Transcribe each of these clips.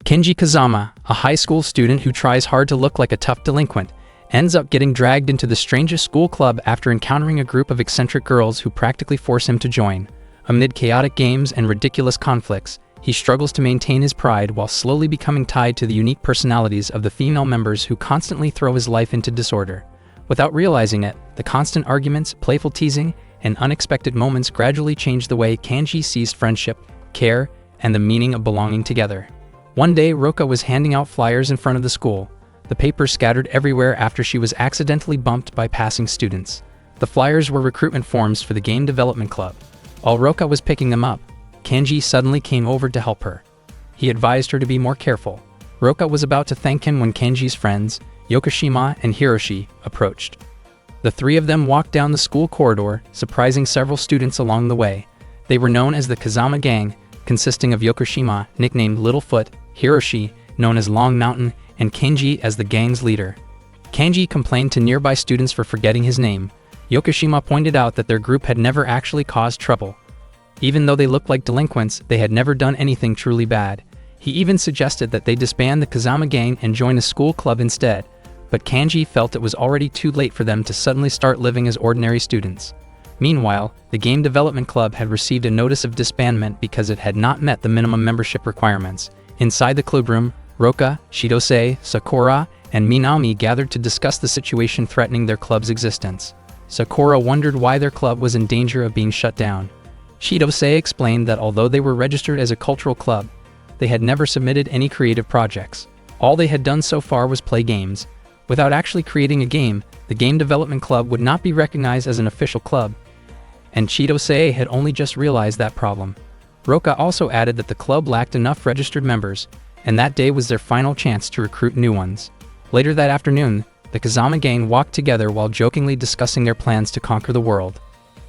Kenji Kazama, a high school student who tries hard to look like a tough delinquent, ends up getting dragged into the strangest school club after encountering a group of eccentric girls who practically force him to join. Amid chaotic games and ridiculous conflicts, he struggles to maintain his pride while slowly becoming tied to the unique personalities of the female members who constantly throw his life into disorder. Without realizing it, the constant arguments, playful teasing, and unexpected moments gradually change the way Kenji sees friendship, care, and the meaning of belonging together. One day, Roka was handing out flyers in front of the school. The papers scattered everywhere after she was accidentally bumped by passing students. The flyers were recruitment forms for the game development club. While Roka was picking them up, Kenji suddenly came over to help her. He advised her to be more careful. Roka was about to thank him when Kenji's friends, Yokoshima and Hiroshi, approached. The three of them walked down the school corridor, surprising several students along the way. They were known as the Kazama Gang, consisting of Yokoshima, nicknamed Littlefoot, Hiroshi, known as Long Mountain, and Kenji as the gang's leader. Kenji complained to nearby students for forgetting his name. Yokoshima pointed out that their group had never actually caused trouble. Even though they looked like delinquents, they had never done anything truly bad. He even suggested that they disband the Kazama Gang and join a school club instead, but Kenji felt it was already too late for them to suddenly start living as ordinary students. Meanwhile, the game development club had received a notice of disbandment because it had not met the minimum membership requirements. Inside the clubroom, Roka, Shidose, Sakura, and Minami gathered to discuss the situation threatening their club's existence. Sakura wondered why their club was in danger of being shut down. Shidose explained that although they were registered as a cultural club, they had never submitted any creative projects. All they had done so far was play games. Without actually creating a game, the game development club would not be recognized as an official club, and Shidose had only just realized that problem. Roka also added that the club lacked enough registered members, and that day was their final chance to recruit new ones. Later that afternoon, the Kazama Gang walked together while jokingly discussing their plans to conquer the world.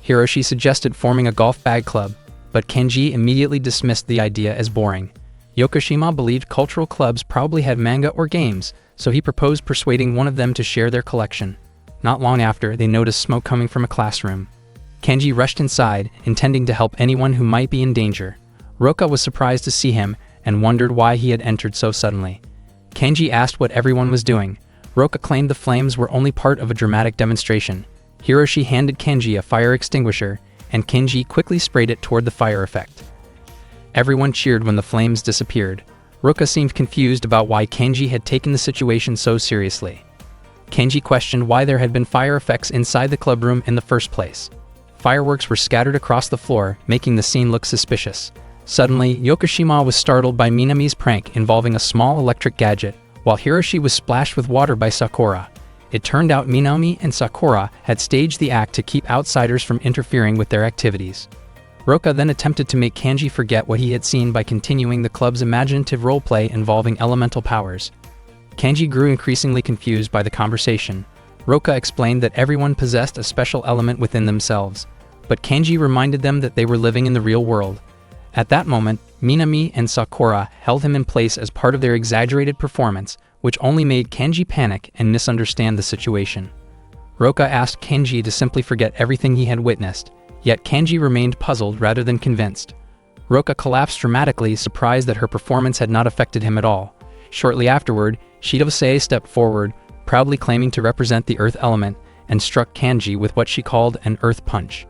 Hiroshi suggested forming a golf bag club, but Kenji immediately dismissed the idea as boring. Yokoshima believed cultural clubs probably had manga or games, so he proposed persuading one of them to share their collection. Not long after, they noticed smoke coming from a classroom. Kenji rushed inside, intending to help anyone who might be in danger. Roka was surprised to see him and wondered why he had entered so suddenly. Kenji asked what everyone was doing. Roka claimed the flames were only part of a dramatic demonstration. Hiroshi handed Kenji a fire extinguisher, and Kenji quickly sprayed it toward the fire effect. Everyone cheered when the flames disappeared. Roka seemed confused about why Kenji had taken the situation so seriously. Kenji questioned why there had been fire effects inside the clubroom in the first place. Fireworks were scattered across the floor, making the scene look suspicious. Suddenly, Yokoshima was startled by Minami's prank involving a small electric gadget, while Hiroshi was splashed with water by Sakura. It turned out Minami and Sakura had staged the act to keep outsiders from interfering with their activities. Roka then attempted to make Kenji forget what he had seen by continuing the club's imaginative roleplay involving elemental powers. Kenji grew increasingly confused by the conversation. Roka explained that everyone possessed a special element within themselves, but Kenji reminded them that they were living in the real world. At that moment, Minami and Sakura held him in place as part of their exaggerated performance, which only made Kenji panic and misunderstand the situation. Roka asked Kenji to simply forget everything he had witnessed, yet Kenji remained puzzled rather than convinced. Roka collapsed dramatically, surprised that her performance had not affected him at all. Shortly afterward, Shidose stepped forward, proudly claiming to represent the earth element, and struck Kenji with what she called an earth punch.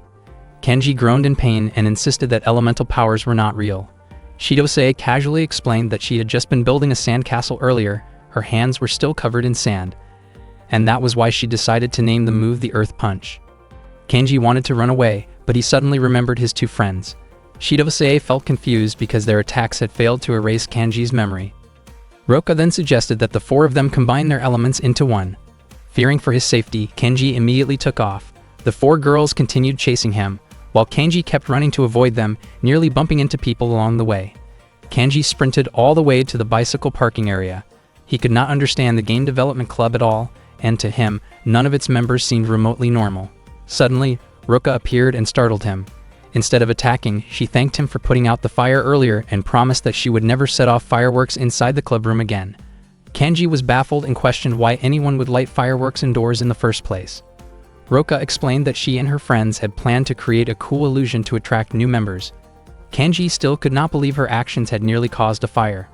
Kenji groaned in pain and insisted that elemental powers were not real. Shidose casually explained that she had just been building a sandcastle earlier, her hands were still covered in sand, and that was why she decided to name the move the earth punch. Kenji wanted to run away, but he suddenly remembered his two friends. Shidose felt confused because their attacks had failed to erase Kenji's memory. Roka then suggested that the four of them combine their elements into one. Fearing for his safety, Kenji immediately took off. The four girls continued chasing him, while Kenji kept running to avoid them, nearly bumping into people along the way. Kenji sprinted all the way to the bicycle parking area. He could not understand the game development club at all, and to him, none of its members seemed remotely normal. Suddenly, Roka appeared and startled him. Instead of attacking, she thanked him for putting out the fire earlier and promised that she would never set off fireworks inside the clubroom again. Kenji was baffled and questioned why anyone would light fireworks indoors in the first place. Roka explained that she and her friends had planned to create a cool illusion to attract new members. Kenji still could not believe her actions had nearly caused a fire.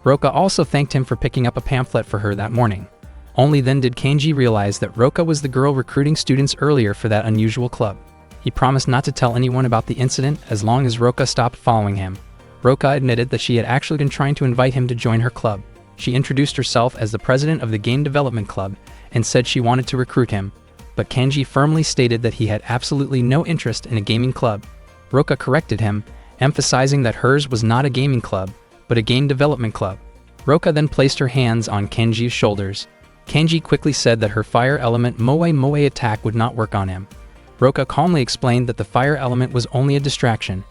Roka also thanked him for picking up a pamphlet for her that morning. Only then did Kenji realize that Roka was the girl recruiting students earlier for that unusual club. He promised not to tell anyone about the incident as long as Roka stopped following him. Roka admitted that she had actually been trying to invite him to join her club. She introduced herself as the president of the game development club and said she wanted to recruit him, but Kenji firmly stated that he had absolutely no interest in a gaming club. Roka corrected him, emphasizing that hers was not a gaming club, but a game development club. Roka then placed her hands on Kenji's shoulders. Kenji quickly said that her fire element Moe attack would not work on him. Roka calmly explained that the fire element was only a distraction,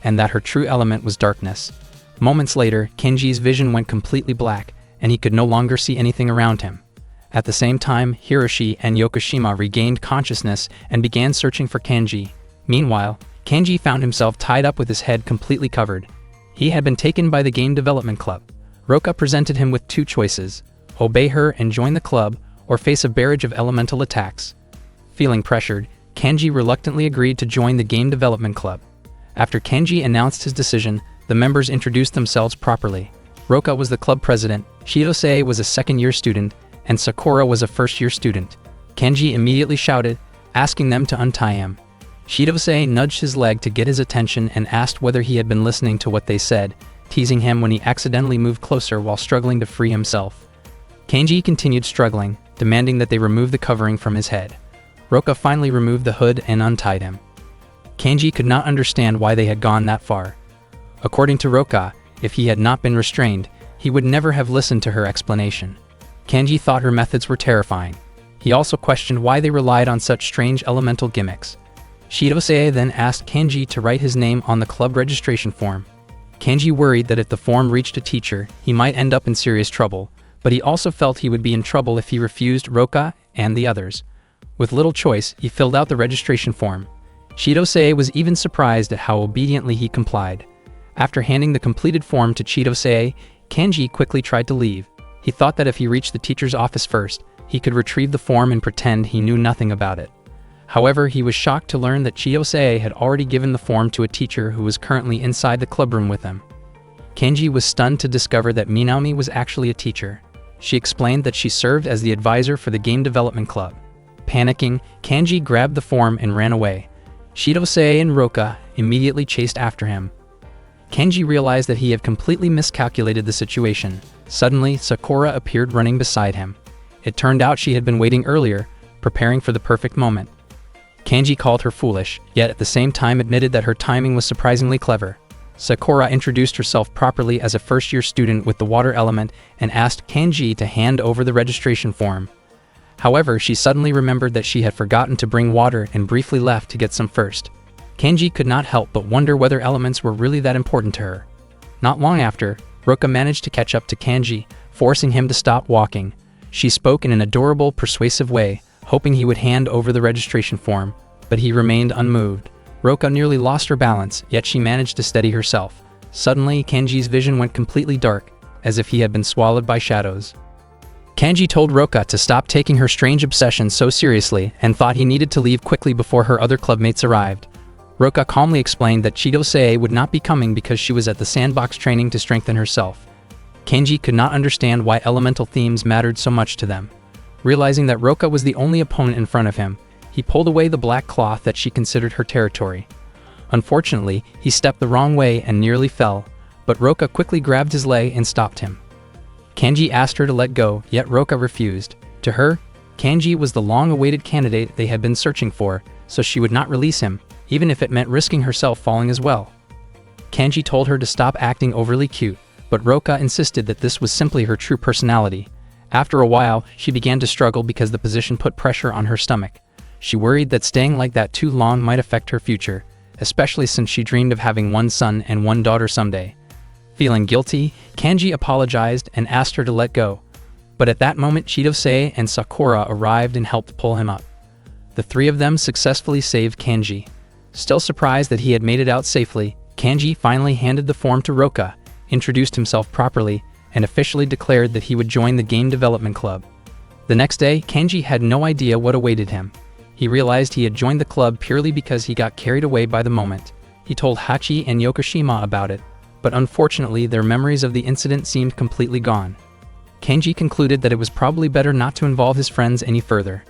and that her true element was darkness. Moments later, Kenji's vision went completely black, and he could no longer see anything around him. At the same time, Hiroshi and Yokoshima regained consciousness and began searching for Kenji. Meanwhile, Kenji found himself tied up with his head completely covered. He had been taken by the game development club. Roka presented him with two choices: obey her and join the club, or face a barrage of elemental attacks. Feeling pressured, Kenji reluctantly agreed to join the game development club. After Kenji announced his decision, the members introduced themselves properly. Roka was the club president, Shirose was a second-year student, and Sakura was a first-year student. Kenji immediately shouted, asking them to untie him. Shirose nudged his leg to get his attention and asked whether he had been listening to what they said, teasing him when he accidentally moved closer while struggling to free himself. Kenji continued struggling, demanding that they remove the covering from his head. Roka finally removed the hood and untied him. Kenji could not understand why they had gone that far. According to Roka, if he had not been restrained, he would never have listened to her explanation. Kenji thought her methods were terrifying. He also questioned why they relied on such strange elemental gimmicks. Shirose then asked Kenji to write his name on the club registration form. Kenji worried that if the form reached a teacher, he might end up in serious trouble, but he also felt he would be in trouble if he refused Roka and the others. With little choice, he filled out the registration form. Chidose was even surprised at how obediently he complied. After handing the completed form to Chidose, Kenji quickly tried to leave. He thought that if he reached the teacher's office first, he could retrieve the form and pretend he knew nothing about it. However, he was shocked to learn that Chidose had already given the form to a teacher who was currently inside the clubroom with him. Kenji was stunned to discover that Minami was actually a teacher. She explained that she served as the advisor for the game development club. Panicking, Kenji grabbed the form and ran away. Chidose and Roka immediately chased after him. Kenji realized that he had completely miscalculated the situation. Suddenly, Sakura appeared running beside him. It turned out she had been waiting earlier, preparing for the perfect moment. Kenji called her foolish, yet at the same time admitted that her timing was surprisingly clever. Sakura introduced herself properly as a first-year student with the water element and asked Kenji to hand over the registration form. However, she suddenly remembered that she had forgotten to bring water and briefly left to get some first. Kenji could not help but wonder whether elements were really that important to her. Not long after, Roka managed to catch up to Kenji, forcing him to stop walking. She spoke in an adorable, persuasive way, hoping he would hand over the registration form, but he remained unmoved. Roka nearly lost her balance, yet she managed to steady herself. Suddenly, Kenji's vision went completely dark, as if he had been swallowed by shadows. Kenji told Roka to stop taking her strange obsession so seriously and thought he needed to leave quickly before her other clubmates arrived. Roka calmly explained that Chidose would not be coming because she was at the sandbox training to strengthen herself. Kenji could not understand why elemental themes mattered so much to them. Realizing that Roka was the only opponent in front of him, he pulled away the black cloth that she considered her territory. Unfortunately, he stepped the wrong way and nearly fell, but Roka quickly grabbed his leg and stopped him. Kenji asked her to let go, yet Roka refused. To her, Kenji was the long-awaited candidate they had been searching for, so she would not release him, even if it meant risking herself falling as well. Kenji told her to stop acting overly cute, but Roka insisted that this was simply her true personality. After a while, she began to struggle because the position put pressure on her stomach. She worried that staying like that too long might affect her future, especially since she dreamed of having one son and one daughter someday. Feeling guilty, Kenji apologized and asked her to let go. But at that moment, Chidose and Sakura arrived and helped pull him up. The three of them successfully saved Kenji. Still surprised that he had made it out safely, Kenji finally handed the form to Roka, introduced himself properly, and officially declared that he would join the game development club. The next day, Kenji had no idea what awaited him. He realized he had joined the club purely because he got carried away by the moment. He told Hachi and Yokoshima about it, but unfortunately their memories of the incident seemed completely gone. Kenji concluded that it was probably better not to involve his friends any further.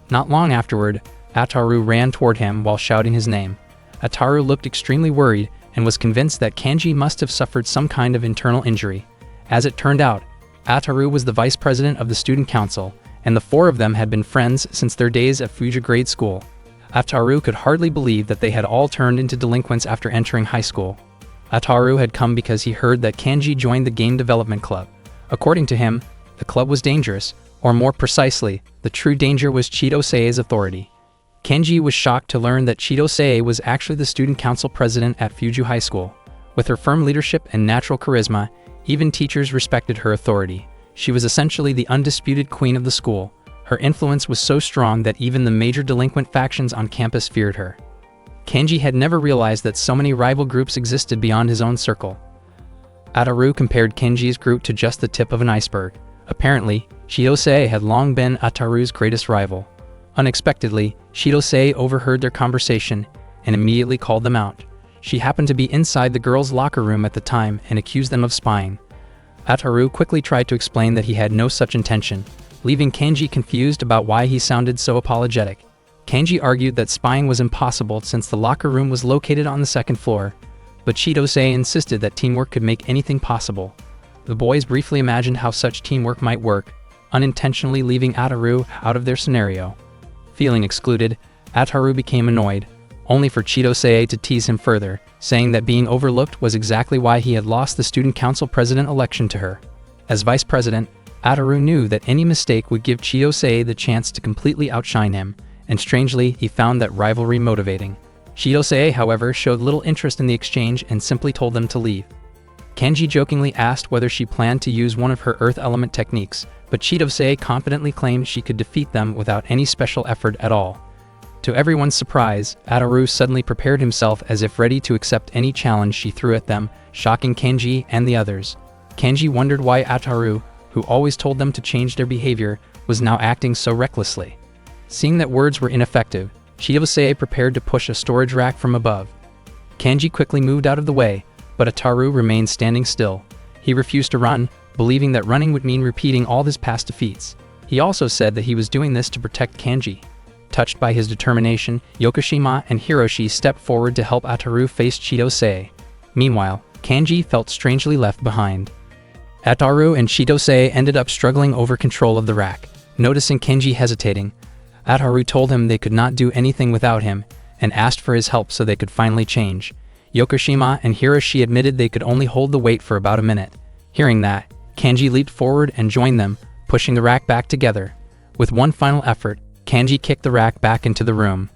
Not long afterward, Ataru ran toward him while shouting his name. Ataru looked extremely worried and was convinced that Kenji must have suffered some kind of internal injury. As it turned out, Ataru was the vice president of the student council, and the four of them had been friends since their days at Fuji grade school. Ataru could hardly believe that they had all turned into delinquents after entering high school. Ataru had come because he heard that Kenji joined the game development club. According to him, the club was dangerous, or more precisely, the true danger was Chidosei's authority. Kenji was shocked to learn that Chidosei was actually the student council president at Fuji High School. With her firm leadership and natural charisma, even teachers respected her authority. She was essentially the undisputed queen of the school. Her influence was so strong that even the major delinquent factions on campus feared her. Kenji had never realized that so many rival groups existed beyond his own circle. Ataru compared Kenji's group to just the tip of an iceberg. Apparently, Chidosei had long been Ataru's greatest rival. Unexpectedly, Chidosei overheard their conversation and immediately called them out. She happened to be inside the girls' locker room at the time and accused them of spying. Ataru quickly tried to explain that he had no such intention, leaving Kenji confused about why he sounded so apologetic. Kenji argued that spying was impossible since the locker room was located on the second floor, but Chidosei insisted that teamwork could make anything possible. The boys briefly imagined how such teamwork might work, unintentionally leaving Ataru out of their scenario. Feeling excluded, Ataru became annoyed, only for Chidosei to tease him further, saying that being overlooked was exactly why he had lost the student council president election to her. As vice president, Ataru knew that any mistake would give Chidosei the chance to completely outshine him, and strangely, he found that rivalry motivating. Chidosei, however, showed little interest in the exchange and simply told them to leave. Kenji jokingly asked whether she planned to use one of her earth element techniques, but Chidosei confidently claimed she could defeat them without any special effort at all. To everyone's surprise, Ataru suddenly prepared himself as if ready to accept any challenge she threw at them, shocking Kenji and the others. Kenji wondered why Ataru, who always told them to change their behavior, was now acting so recklessly. Seeing that words were ineffective, Chidosei prepared to push a storage rack from above. Kenji quickly moved out of the way, but Ataru remained standing still. He refused to run, believing that running would mean repeating all his past defeats. He also said that he was doing this to protect Kenji. Touched by his determination, Yokoshima and Hiroshi stepped forward to help Ataru face Chidosei. Meanwhile, Kenji felt strangely left behind. Ataru and Chidosei ended up struggling over control of the rack. Noticing Kenji hesitating, Ataru told him they could not do anything without him, and asked for his help so they could finally change. Yokoshima and Hiroshi admitted they could only hold the weight for about a minute. Hearing that, Kenji leaped forward and joined them, pushing the rack back together. With one final effort, Kenji kicked the rack back into the room.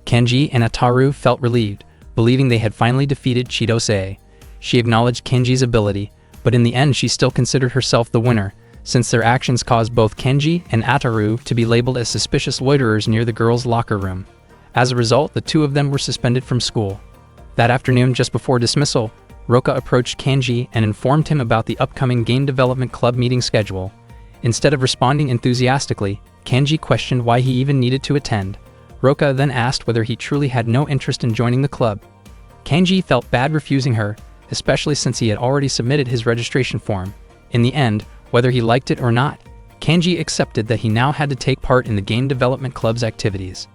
Kenji and Ataru felt relieved, believing they had finally defeated Chidosei. She acknowledged Kenji's ability, but in the end she still considered herself the winner, since their actions caused both Kenji and Ataru to be labeled as suspicious loiterers near the girls' locker room. As a result, the two of them were suspended from school. That afternoon, just before dismissal, Roka approached Kenji and informed him about the upcoming Game Development Club meeting schedule. Instead of responding enthusiastically, Kenji questioned why he even needed to attend. Roka then asked whether he truly had no interest in joining the club. Kenji felt bad refusing her, especially since he had already submitted his registration form. In the end, whether he liked it or not, Kenji accepted that he now had to take part in the Game Development Club's activities.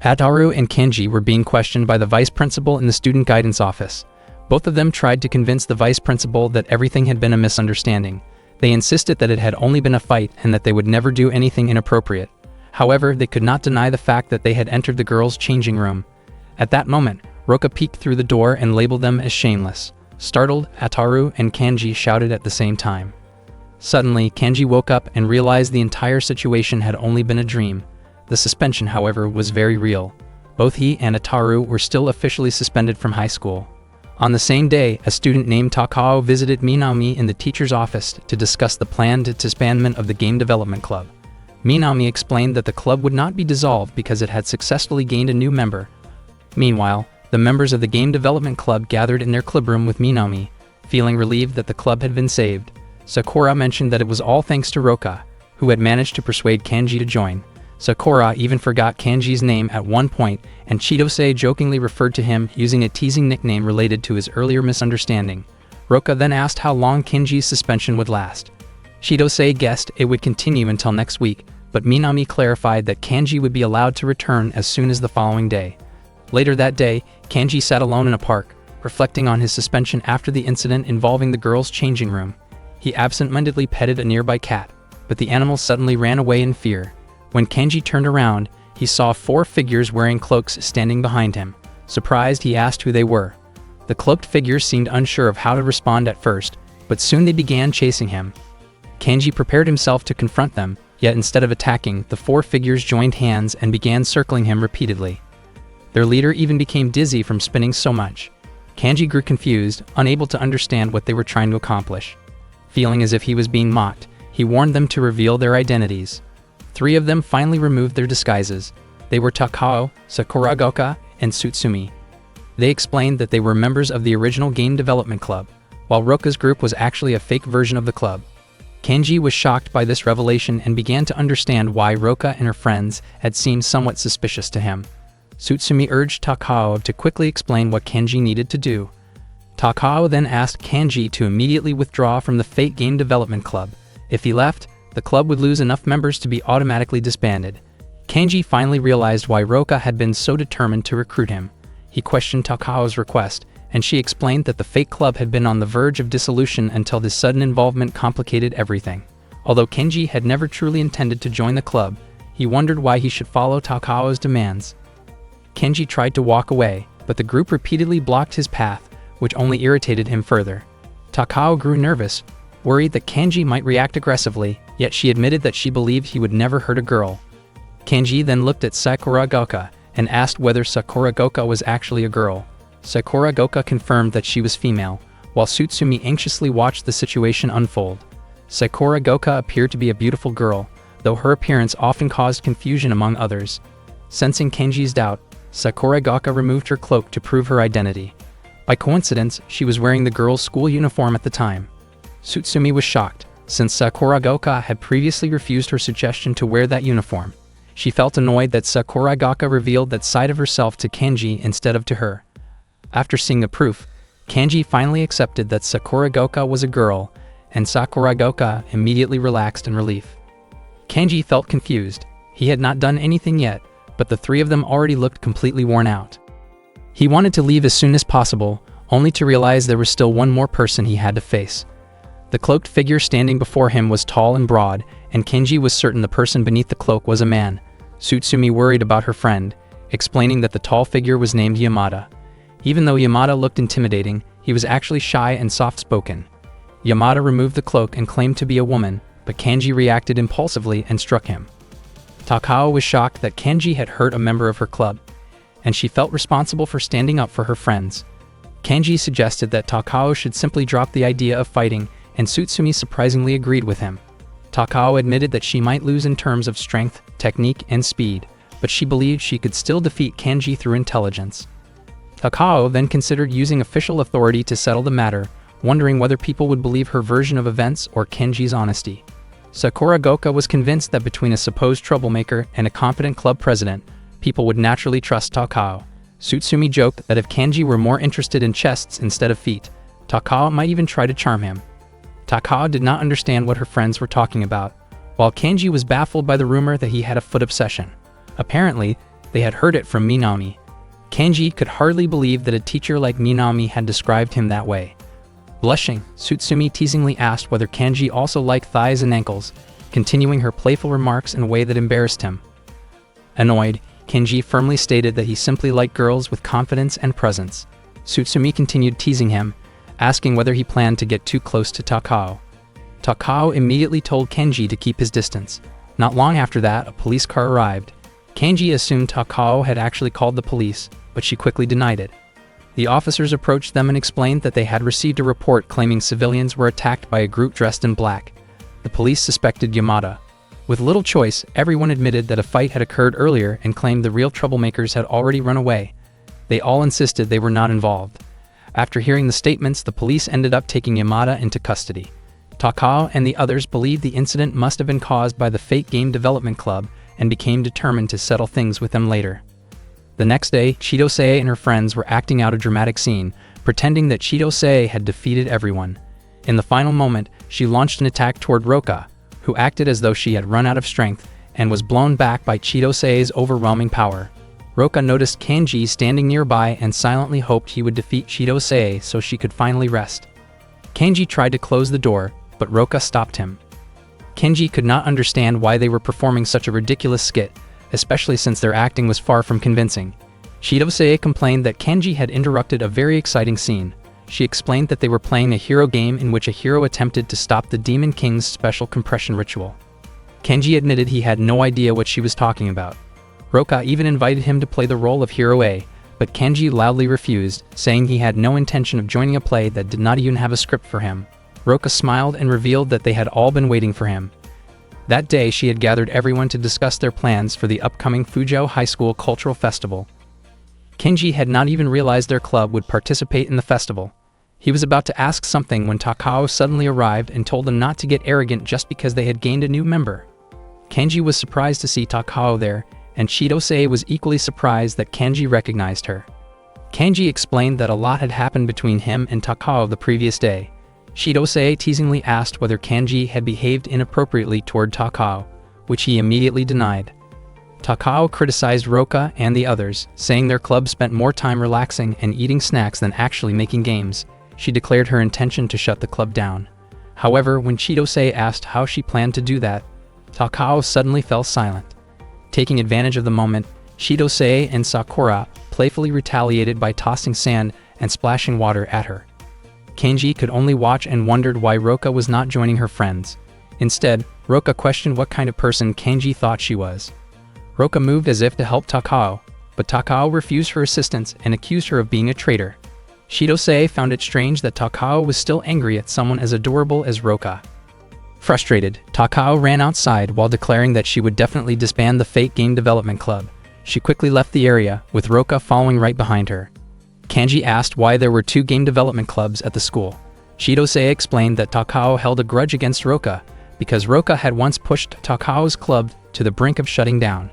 Ataru and Kenji were being questioned by the vice principal in the student guidance office. Both of them tried to convince the vice principal that everything had been a misunderstanding. They insisted that it had only been a fight and that they would never do anything inappropriate. However, they could not deny the fact that they had entered the girls' changing room. At that moment, Roka peeked through the door and labeled them as shameless. Startled, Ataru and Kenji shouted at the same time. Suddenly, Kenji woke up and realized the entire situation had only been a dream. The suspension, however, was very real. Both he and Ataru were still officially suspended from high school. On the same day, a student named Takao visited Minami in the teacher's office to discuss the planned disbandment of the Game Development Club. Minami explained that the club would not be dissolved because it had successfully gained a new member. Meanwhile, the members of the Game Development Club gathered in their clubroom with Minami, feeling relieved that the club had been saved. Sakura mentioned that it was all thanks to Roka, who had managed to persuade Kenji to join. Sakura even forgot Kanji's name at one point, and Chitose jokingly referred to him using a teasing nickname related to his earlier misunderstanding. Roka then asked how long Kanji's suspension would last. Chitose guessed it would continue until next week, but Minami clarified that Kanji would be allowed to return as soon as the following day. Later that day, Kanji sat alone in a park, reflecting on his suspension after the incident involving the girls' changing room. He absent-mindedly petted a nearby cat, but the animal suddenly ran away in fear. When Kanji turned around, he saw 4 figures wearing cloaks standing behind him. Surprised, he asked who they were. The cloaked figures seemed unsure of how to respond at first, but soon they began chasing him. Kanji prepared himself to confront them, yet instead of attacking, the 4 figures joined hands and began circling him repeatedly. Their leader even became dizzy from spinning so much. Kanji grew confused, unable to understand what they were trying to accomplish. Feeling as if he was being mocked, he warned them to reveal their identities. 3 of them finally removed their disguises. They were Takao, Sakuragoka, and Tsutsumi. They explained that they were members of the original game development club, while Roka's group was actually a fake version of the club. Kanji was shocked by this revelation and began to understand why Roka and her friends had seemed somewhat suspicious to him. Tsutsumi urged Takao to quickly explain what Kanji needed to do. Takao then asked Kanji to immediately withdraw from the fake game development club. If he left, the club would lose enough members to be automatically disbanded. Kanji finally realized why Roka had been so determined to recruit him. He questioned Takao's request, and she explained that the fake club had been on the verge of dissolution until this sudden involvement complicated everything. Although Kanji had never truly intended to join the club, he wondered why he should follow Takao's demands. Kanji tried to walk away, but the group repeatedly blocked his path, which only irritated him further. Takao grew nervous, worried that Kanji might react aggressively, yet she admitted that she believed he would never hurt a girl. Kanji then looked at Sakuragoka and asked whether Sakuragoka was actually a girl. Sakuragoka confirmed that she was female, while Tsutsumi anxiously watched the situation unfold. Sakuragoka appeared to be a beautiful girl, though her appearance often caused confusion among others. Sensing Kanji's doubt, Sakuragoka removed her cloak to prove her identity. By coincidence, she was wearing the girl's school uniform at the time. Tsutsumi was shocked, since Sakuragoka had previously refused her suggestion to wear that uniform. She felt annoyed that Sakuragoka revealed that side of herself to Kanji instead of to her. After seeing the proof, Kanji finally accepted that Sakuragoka was a girl, and Sakuragoka immediately relaxed in relief. Kanji felt confused. He had not done anything yet, but the 3 of them already looked completely worn out. He wanted to leave as soon as possible, only to realize there was still one more person he had to face. The cloaked figure standing before him was tall and broad, and Kanji was certain the person beneath the cloak was a man. Tsutsumi worried about her friend, explaining that the tall figure was named Yamada. Even though Yamada looked intimidating, he was actually shy and soft-spoken. Yamada removed the cloak and claimed to be a woman, but Kanji reacted impulsively and struck him. Takao was shocked that Kanji had hurt a member of her club, and she felt responsible for standing up for her friends. Kanji suggested that Takao should simply drop the idea of fighting, and Tsutsumi surprisingly agreed with him. Takao admitted that she might lose in terms of strength, technique, and speed, but she believed she could still defeat Kanji through intelligence. Takao then considered using official authority to settle the matter, wondering whether people would believe her version of events or Kanji's honesty. Sakuragoka was convinced that between a supposed troublemaker and a competent club president, people would naturally trust Takao. Tsutsumi joked that if Kanji were more interested in chests instead of feet, Takao might even try to charm him. Takao did not understand what her friends were talking about, while Kanji was baffled by the rumor that he had a foot obsession. Apparently, they had heard it from Minami. Kanji could hardly believe that a teacher like Minami had described him that way. Blushing, Tsutsumi teasingly asked whether Kanji also liked thighs and ankles, continuing her playful remarks in a way that embarrassed him. Annoyed, Kanji firmly stated that he simply liked girls with confidence and presence. Tsutsumi continued teasing him, asking whether he planned to get too close to Takao. Takao immediately told Kanji to keep his distance. Not long after that, a police car arrived. Kanji assumed Takao had actually called the police, but she quickly denied it. The officers approached them and explained that they had received a report claiming civilians were attacked by a group dressed in black. The police suspected Yamada. With little choice, everyone admitted that a fight had occurred earlier and claimed the real troublemakers had already run away. They all insisted they were not involved. After hearing the statements, the police ended up taking Yamada into custody. Takao and the others believed the incident must have been caused by the fake game development club and became determined to settle things with them later. The next day, Chidose and her friends were acting out a dramatic scene, pretending that Chidose had defeated everyone. In the final moment, she launched an attack toward Roka, who acted as though she had run out of strength and was blown back by Chidose's overwhelming power. Roka noticed Kanji standing nearby and silently hoped he would defeat Chidose so she could finally rest. Kanji tried to close the door, but Roka stopped him. Kanji could not understand why they were performing such a ridiculous skit, especially since their acting was far from convincing. Chidose complained that Kanji had interrupted a very exciting scene. She explained that they were playing a hero game in which a hero attempted to stop the Demon King's special compression ritual. Kanji admitted he had no idea what she was talking about. Roka even invited him to play the role of Hero A, but Kanji loudly refused, saying he had no intention of joining a play that did not even have a script for him. Roka smiled and revealed that they had all been waiting for him. That day, she had gathered everyone to discuss their plans for the upcoming Fuzhou High School Cultural Festival. Kanji had not even realized their club would participate in the festival. He was about to ask something when Takao suddenly arrived and told them not to get arrogant just because they had gained a new member. Kanji was surprised to see Takao there, and Chidose was equally surprised that Kanji recognized her. Kanji explained that a lot had happened between him and Takao the previous day. Chidose teasingly asked whether Kanji had behaved inappropriately toward Takao, which he immediately denied. Takao criticized Roka and the others, saying their club spent more time relaxing and eating snacks than actually making games. She declared her intention to shut the club down. However, when Chidose asked how she planned to do that, Takao suddenly fell silent. Taking advantage of the moment, Chidose and Sakura playfully retaliated by tossing sand and splashing water at her. Kanji could only watch and wondered why Roka was not joining her friends. Instead, Roka questioned what kind of person Kanji thought she was. Roka moved as if to help Takao, but Takao refused her assistance and accused her of being a traitor. Chidose found it strange that Takao was still angry at someone as adorable as Roka. Frustrated, Takao ran outside while declaring that she would definitely disband the Fate Game Development Club. She quickly left the area, with Roka following right behind her. Kanji asked why there were 2 game development clubs at the school. Chidose explained that Takao held a grudge against Roka, because Roka had once pushed Takao's club to the brink of shutting down.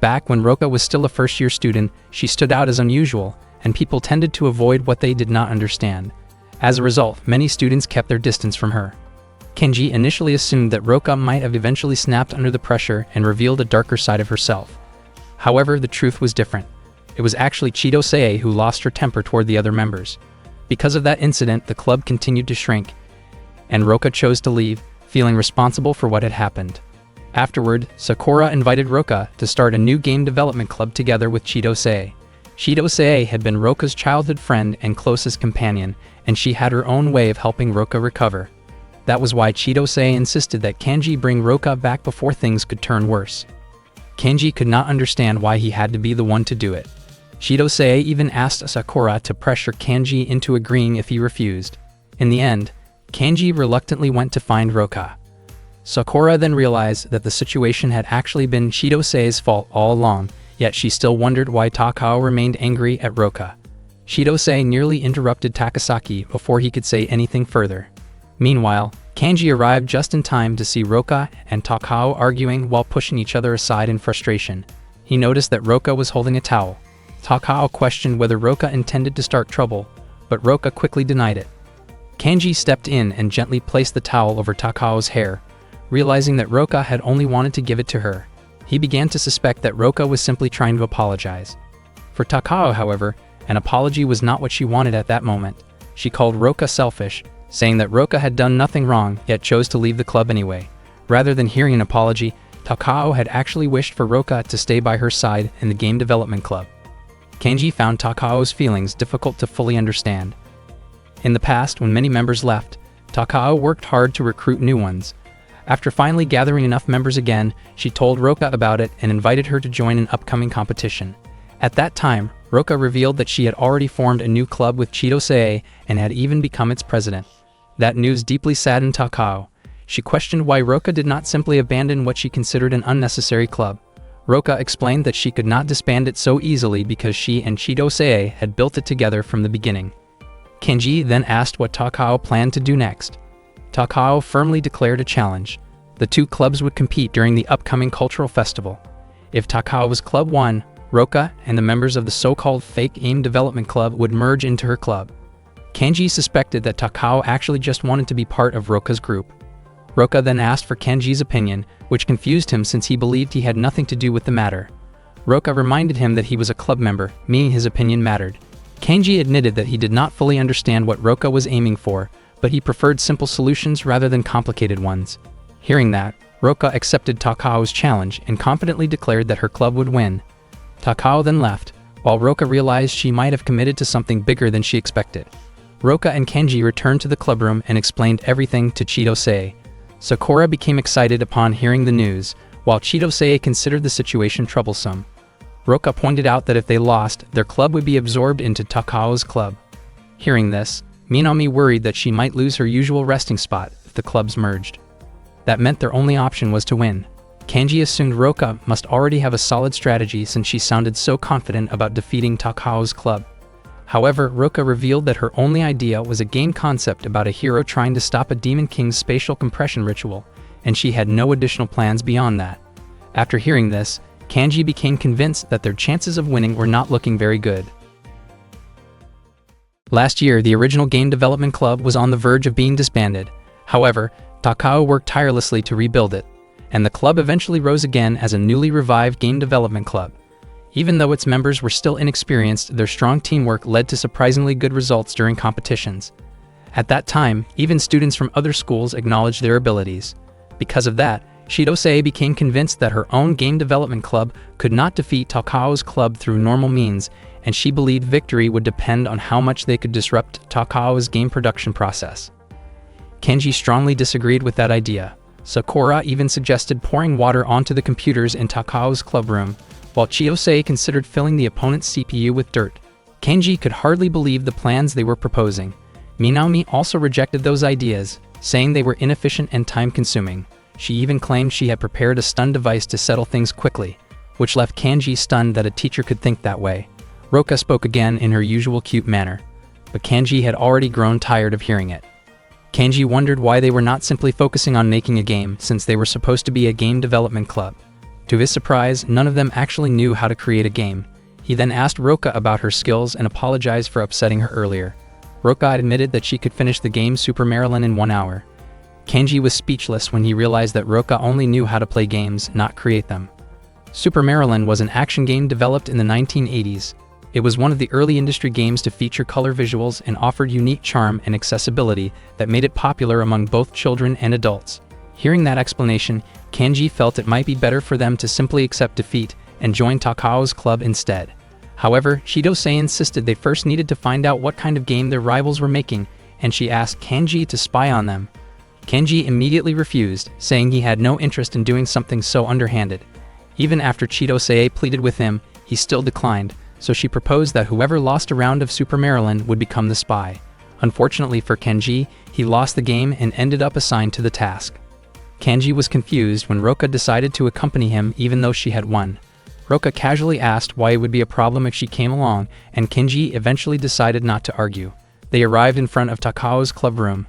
Back when Roka was still a first-year student, she stood out as unusual, and people tended to avoid what they did not understand. As a result, many students kept their distance from her. Kanji initially assumed that Roka might have eventually snapped under the pressure and revealed a darker side of herself. However, the truth was different. It was actually Chidose who lost her temper toward the other members. Because of that incident, the club continued to shrink, and Roka chose to leave, feeling responsible for what had happened. Afterward, Sakura invited Roka to start a new game development club together with Chidose. Chidose had been Roka's childhood friend and closest companion, and she had her own way of helping Roka recover. That was why Chidose insisted that Kanji bring Roka back before things could turn worse. Kanji could not understand why he had to be the one to do it. Chidose even asked Sakura to pressure Kanji into agreeing if he refused. In the end, Kanji reluctantly went to find Roka. Sakura then realized that the situation had actually been Chidose's fault all along, yet she still wondered why Takao remained angry at Roka. Chidose nearly interrupted Takasaki before he could say anything further. Meanwhile, Kanji arrived just in time to see Roka and Takao arguing while pushing each other aside in frustration. He noticed that Roka was holding a towel. Takao questioned whether Roka intended to start trouble, but Roka quickly denied it. Kanji stepped in and gently placed the towel over Takao's hair, realizing that Roka had only wanted to give it to her. He began to suspect that Roka was simply trying to apologize. For Takao, however, an apology was not what she wanted at that moment. She called Roka selfish, saying that Roka had done nothing wrong yet chose to leave the club anyway. Rather than hearing an apology, Takao had actually wished for Roka to stay by her side in the game development club. Kanji found Takao's feelings difficult to fully understand. In the past, when many members left, Takao worked hard to recruit new ones. After finally gathering enough members again, she told Roka about it and invited her to join an upcoming competition. At that time, Roka revealed that she had already formed a new club with Chidose and had even become its president. That news deeply saddened Takao. She questioned why Roka did not simply abandon what she considered an unnecessary club. Roka explained that she could not disband it so easily because she and Chidose had built it together from the beginning. Kanji then asked what Takao planned to do next. Takao firmly declared a challenge. The 2 clubs would compete during the upcoming cultural festival. If Takao's club won, Roka and the members of the so-called fake game development club would merge into her club. Kanji suspected that Takao actually just wanted to be part of Roka's group. Roka then asked for Kanji's opinion, which confused him since he believed he had nothing to do with the matter. Roka reminded him that he was a club member, meaning his opinion mattered. Kanji admitted that he did not fully understand what Roka was aiming for, but he preferred simple solutions rather than complicated ones. Hearing that, Roka accepted Takao's challenge and confidently declared that her club would win. Takao then left, while Roka realized she might have committed to something bigger than she expected. Roka and Kenji returned to the clubroom and explained everything to Chidose. Sakura became excited upon hearing the news, while Chidose considered the situation troublesome. Roka pointed out that if they lost, their club would be absorbed into Takao's club. Hearing this, Minami worried that she might lose her usual resting spot if the clubs merged. That meant their only option was to win. Kanji assumed Roka must already have a solid strategy since she sounded so confident about defeating Takao's club. However, Roka revealed that her only idea was a game concept about a hero trying to stop a Demon King's spatial compression ritual, and she had no additional plans beyond that. After hearing this, Kanji became convinced that their chances of winning were not looking very good. Last year, the original game development club was on the verge of being disbanded. However, Takao worked tirelessly to rebuild it, and the club eventually rose again as a newly revived game development club. Even though its members were still inexperienced, their strong teamwork led to surprisingly good results during competitions. At that time, even students from other schools acknowledged their abilities. Because of that, Chidose became convinced that her own game development club could not defeat Takao's club through normal means, and she believed victory would depend on how much they could disrupt Takao's game production process. Kenji strongly disagreed with that idea. Sakura even suggested pouring water onto the computers in Takao's clubroom, while Chidose considered filling the opponent's CPU with dirt. Kenji could hardly believe the plans they were proposing. Minami also rejected those ideas, saying they were inefficient and time-consuming. She even claimed she had prepared a stun device to settle things quickly, which left Kanji stunned that a teacher could think that way. Roka spoke again in her usual cute manner, but Kanji had already grown tired of hearing it. Kanji wondered why they were not simply focusing on making a game, since they were supposed to be a game development club. To his surprise, none of them actually knew how to create a game. He then asked Roka about her skills and apologized for upsetting her earlier. Roka admitted that she could finish the game Super Marilyn in 1 hour. Kanji was speechless when he realized that Roka only knew how to play games, not create them. Super Marilyn was an action game developed in the 1980s. It was one of the early industry games to feature color visuals and offered unique charm and accessibility that made it popular among both children and adults. Hearing that explanation, Kanji felt it might be better for them to simply accept defeat and join Takao's club instead. However, Chidose insisted they first needed to find out what kind of game their rivals were making, and she asked Kanji to spy on them. Kanji immediately refused, saying he had no interest in doing something so underhanded. Even after Chidose pleaded with him, he still declined, so she proposed that whoever lost a round of Super Marilyn would become the spy. Unfortunately for Kenji, he lost the game and ended up assigned to the task. Kanji was confused when Roka decided to accompany him even though she had won. Roka casually asked why it would be a problem if she came along, and Kenji eventually decided not to argue. They arrived in front of Takao's clubroom.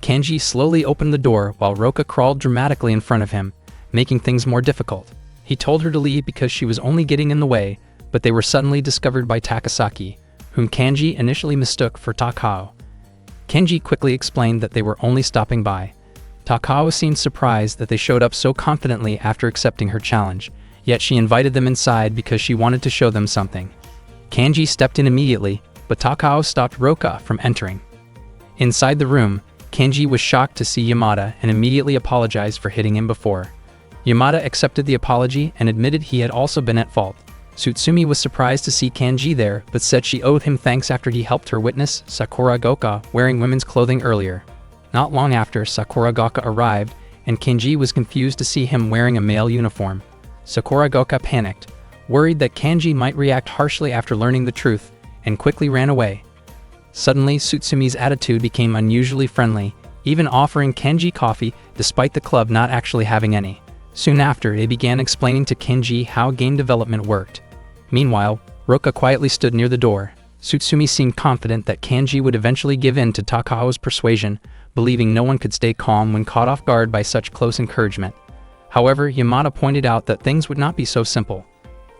Kanji slowly opened the door while Roka crawled dramatically in front of him, making things more difficult. He told her to leave because she was only getting in the way, but they were suddenly discovered by Takasaki, whom Kanji initially mistook for Takao. Kenji quickly explained that they were only stopping by. Takao seemed surprised that they showed up so confidently after accepting her challenge, yet she invited them inside because she wanted to show them something. Kanji stepped in immediately, but Takao stopped Roka from entering. Inside the room, Kenji was shocked to see Yamada and immediately apologized for hitting him before. Yamada accepted the apology and admitted he had also been at fault. Tsutsumi was surprised to see Kanji there, but said she owed him thanks after he helped her witness Sakura Goka wearing women's clothing earlier. Not long after, Sakura Goka arrived, and Kenji was confused to see him wearing a male uniform. Sakura Goka panicked, worried that Kanji might react harshly after learning the truth, and quickly ran away. Suddenly, Tsutsumi's attitude became unusually friendly, even offering Kenji coffee despite the club not actually having any. Soon after, they began explaining to Kenji how game development worked. Meanwhile, Roka quietly stood near the door. Tsutsumi seemed confident that Kenji would eventually give in to Takao's persuasion, believing no one could stay calm when caught off guard by such close encouragement. However, Yamada pointed out that things would not be so simple.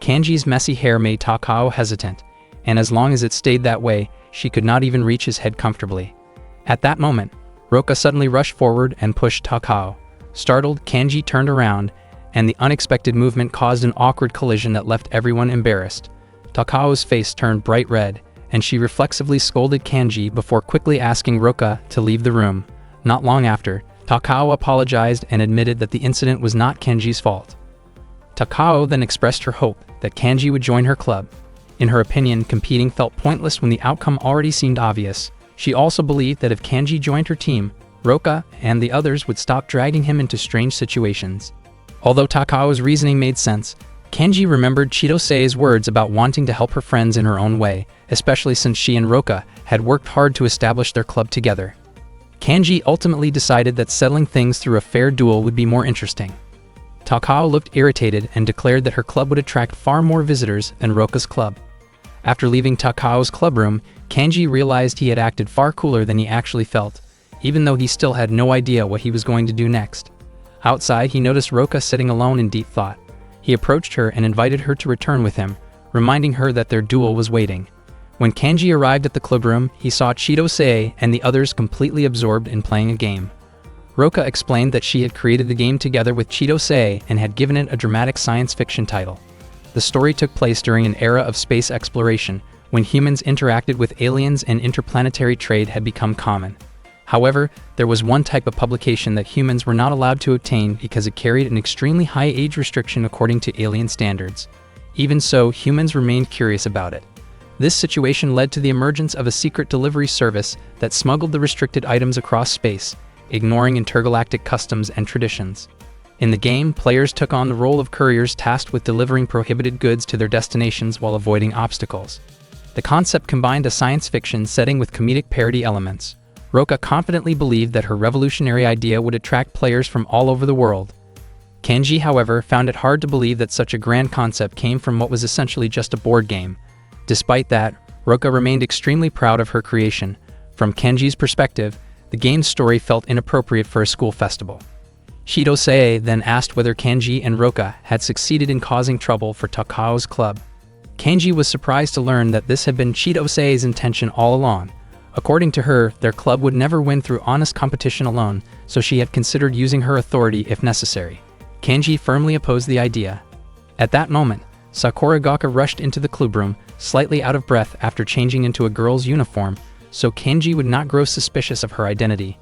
Kanji's messy hair made Takao hesitant, and as long as it stayed that way, she could not even reach his head comfortably. At that moment, Roka suddenly rushed forward and pushed Takao. Startled, Kanji turned around, and the unexpected movement caused an awkward collision that left everyone embarrassed. Takao's face turned bright red, and she reflexively scolded Kanji before quickly asking Roka to leave the room. Not long after, Takao apologized and admitted that the incident was not Kanji's fault. Takao then expressed her hope that Kanji would join her club. In her opinion, competing felt pointless when the outcome already seemed obvious. She also believed that if Kanji joined her team, Roka and the others would stop dragging him into strange situations. Although Takao's reasoning made sense, Kanji remembered Chidosei's words about wanting to help her friends in her own way, especially since she and Roka had worked hard to establish their club together. Kanji ultimately decided that settling things through a fair duel would be more interesting. Takao looked irritated and declared that her club would attract far more visitors than Roka's club. After leaving Takao's clubroom, Kanji realized he had acted far cooler than he actually felt, even though he still had no idea what he was going to do next. Outside, he noticed Roka sitting alone in deep thought. He approached her and invited her to return with him, reminding her that their duel was waiting. When Kanji arrived at the clubroom, he saw Chidosei and the others completely absorbed in playing a game. Roka explained that she had created the game together with Chidosei and had given it a dramatic science fiction title. The story took place during an era of space exploration, when humans interacted with aliens and interplanetary trade had become common. However, there was one type of publication that humans were not allowed to obtain because it carried an extremely high age restriction according to alien standards. Even so, humans remained curious about it. This situation led to the emergence of a secret delivery service that smuggled the restricted items across space, ignoring intergalactic customs and traditions. In the game, players took on the role of couriers tasked with delivering prohibited goods to their destinations while avoiding obstacles. The concept combined a science fiction setting with comedic parody elements. Roka confidently believed that her revolutionary idea would attract players from all over the world. Kanji, however, found it hard to believe that such a grand concept came from what was essentially just a board game. Despite that, Roka remained extremely proud of her creation. From Kanji's perspective, the game's story felt inappropriate for a school festival. Chidosei then asked whether Kanji and Roka had succeeded in causing trouble for Takao's club. Kanji was surprised to learn that this had been Chidosei's intention all along. According to her, their club would never win through honest competition alone, so she had considered using her authority if necessary. Kanji firmly opposed the idea. At that moment, Sakuragaoka rushed into the clubroom, slightly out of breath after changing into a girl's uniform, so Kanji would not grow suspicious of her identity.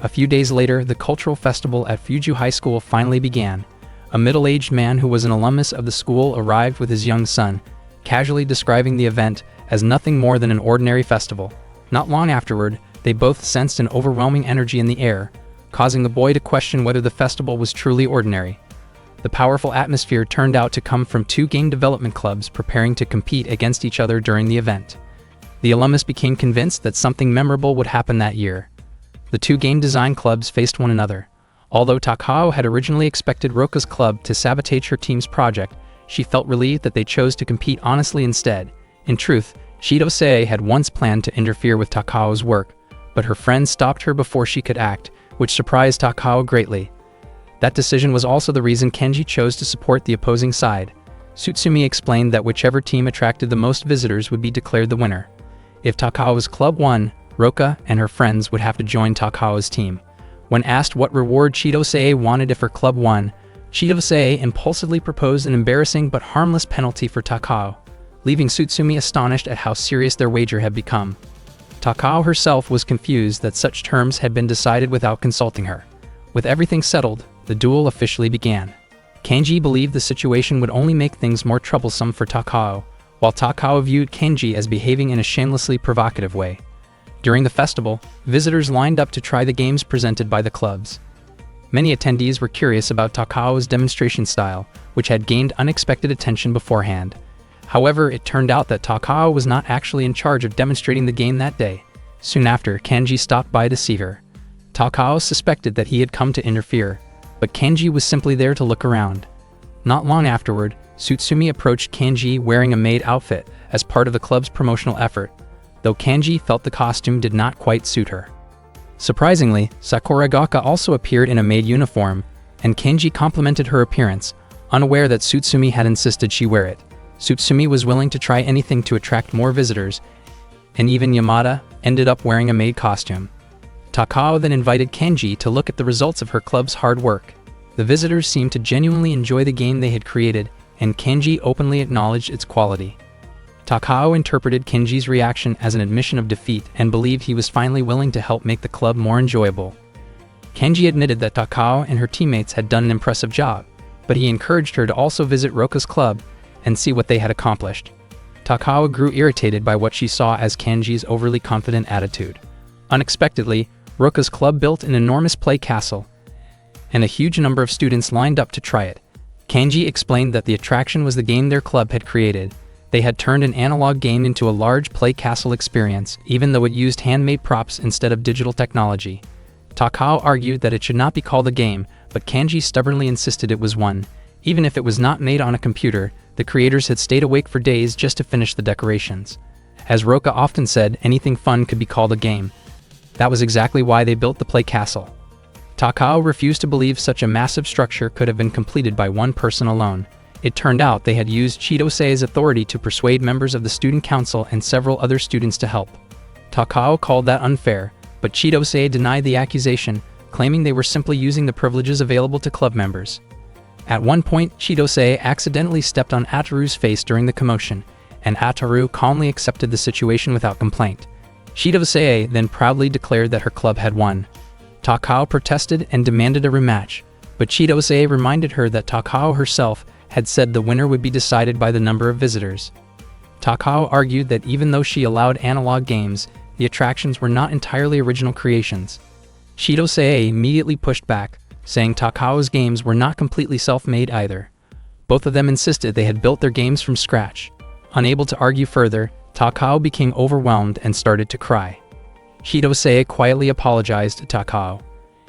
A few days later, the cultural festival at Fuju High School finally began. A middle-aged man who was an alumnus of the school arrived with his young son, casually describing the event as nothing more than an ordinary festival. Not long afterward, they both sensed an overwhelming energy in the air, causing the boy to question whether the festival was truly ordinary. The powerful atmosphere turned out to come from two game development clubs preparing to compete against each other during the event. The alumnus became convinced that something memorable would happen that year. The two game design clubs faced one another. Although Takao had originally expected Roka's club to sabotage her team's project, she felt relieved that they chose to compete honestly instead. In truth, Chidosei had once planned to interfere with Takao's work, but her friend stopped her before she could act, which surprised Takao greatly. That decision was also the reason Kanji chose to support the opposing side. Tsutsumi explained that whichever team attracted the most visitors would be declared the winner. If Takao's club won, Roka and her friends would have to join Takao's team. When asked what reward Chidosei wanted if her club won, Chidosei impulsively proposed an embarrassing but harmless penalty for Takao, leaving Tsutsumi astonished at how serious their wager had become. Takao herself was confused that such terms had been decided without consulting her. With everything settled, the duel officially began. Kanji believed the situation would only make things more troublesome for Takao, while Takao viewed Kanji as behaving in a shamelessly provocative way. During the festival, visitors lined up to try the games presented by the clubs. Many attendees were curious about Takao's demonstration style, which had gained unexpected attention beforehand. However, it turned out that Takao was not actually in charge of demonstrating the game that day. Soon after, Kanji stopped by to see her. Takao suspected that he had come to interfere, but Kanji was simply there to look around. Not long afterward, Tsutsumi approached Kanji wearing a maid outfit as part of the club's promotional effort, though Kanji felt the costume did not quite suit her. Surprisingly, Sakuragaoka also appeared in a maid uniform, and Kenji complimented her appearance, unaware that Tsutsumi had insisted she wear it. Tsutsumi was willing to try anything to attract more visitors, and even Yamada ended up wearing a maid costume. Takao then invited Kenji to look at the results of her club's hard work. The visitors seemed to genuinely enjoy the game they had created, and Kenji openly acknowledged its quality. Takao interpreted Kenji's reaction as an admission of defeat and believed he was finally willing to help make the club more enjoyable. Kenji admitted that Takao and her teammates had done an impressive job, but he encouraged her to also visit Roka's club and see what they had accomplished. Takao grew irritated by what she saw as Kenji's overly confident attitude. Unexpectedly, Roka's club built an enormous play castle, and a huge number of students lined up to try it. Kenji explained that the attraction was the game their club had created. They had turned an analog game into a large play castle experience, even though it used handmade props instead of digital technology. Takao argued that it should not be called a game, but Kenji stubbornly insisted it was one. Even if it was not made on a computer, the creators had stayed awake for days just to finish the decorations. As Roka often said, anything fun could be called a game. That was exactly why they built the play castle. Takao refused to believe such a massive structure could have been completed by one person alone. It turned out they had used Chidosei's authority to persuade members of the student council and several other students to help. Takao called that unfair, but Chidosei denied the accusation, claiming they were simply using the privileges available to club members. At one point, Chidosei accidentally stepped on Ataru's face during the commotion, and Ataru calmly accepted the situation without complaint. Chidosei then proudly declared that her club had won. Takao protested and demanded a rematch, but Chidosei reminded her that Takao herself had said the winner would be decided by the number of visitors. Takao argued that even though she allowed analog games, the attractions were not entirely original creations. Chidosei immediately pushed back, saying Takao's games were not completely self-made either. Both of them insisted they had built their games from scratch. Unable to argue further, Takao became overwhelmed and started to cry. Chidosei quietly apologized to Takao.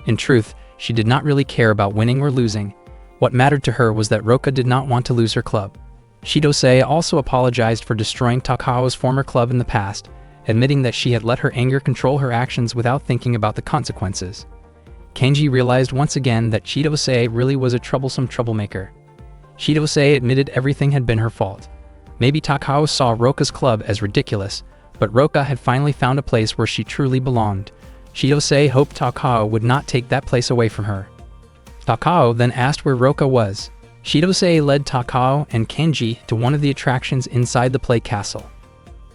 In truth, she did not really care about winning or losing. What mattered to her was that Roka did not want to lose her club. Chidosei also apologized for destroying Takao's former club in the past, admitting that she had let her anger control her actions without thinking about the consequences. Kenji realized once again that Chidosei really was a troublesome troublemaker. Chidosei admitted everything had been her fault. Maybe Takao saw Roka's club as ridiculous, but Roka had finally found a place where she truly belonged. Chidosei hoped Takao would not take that place away from her. Takao then asked where Roka was. Chidosei led Takao and Kenji to one of the attractions inside the play castle.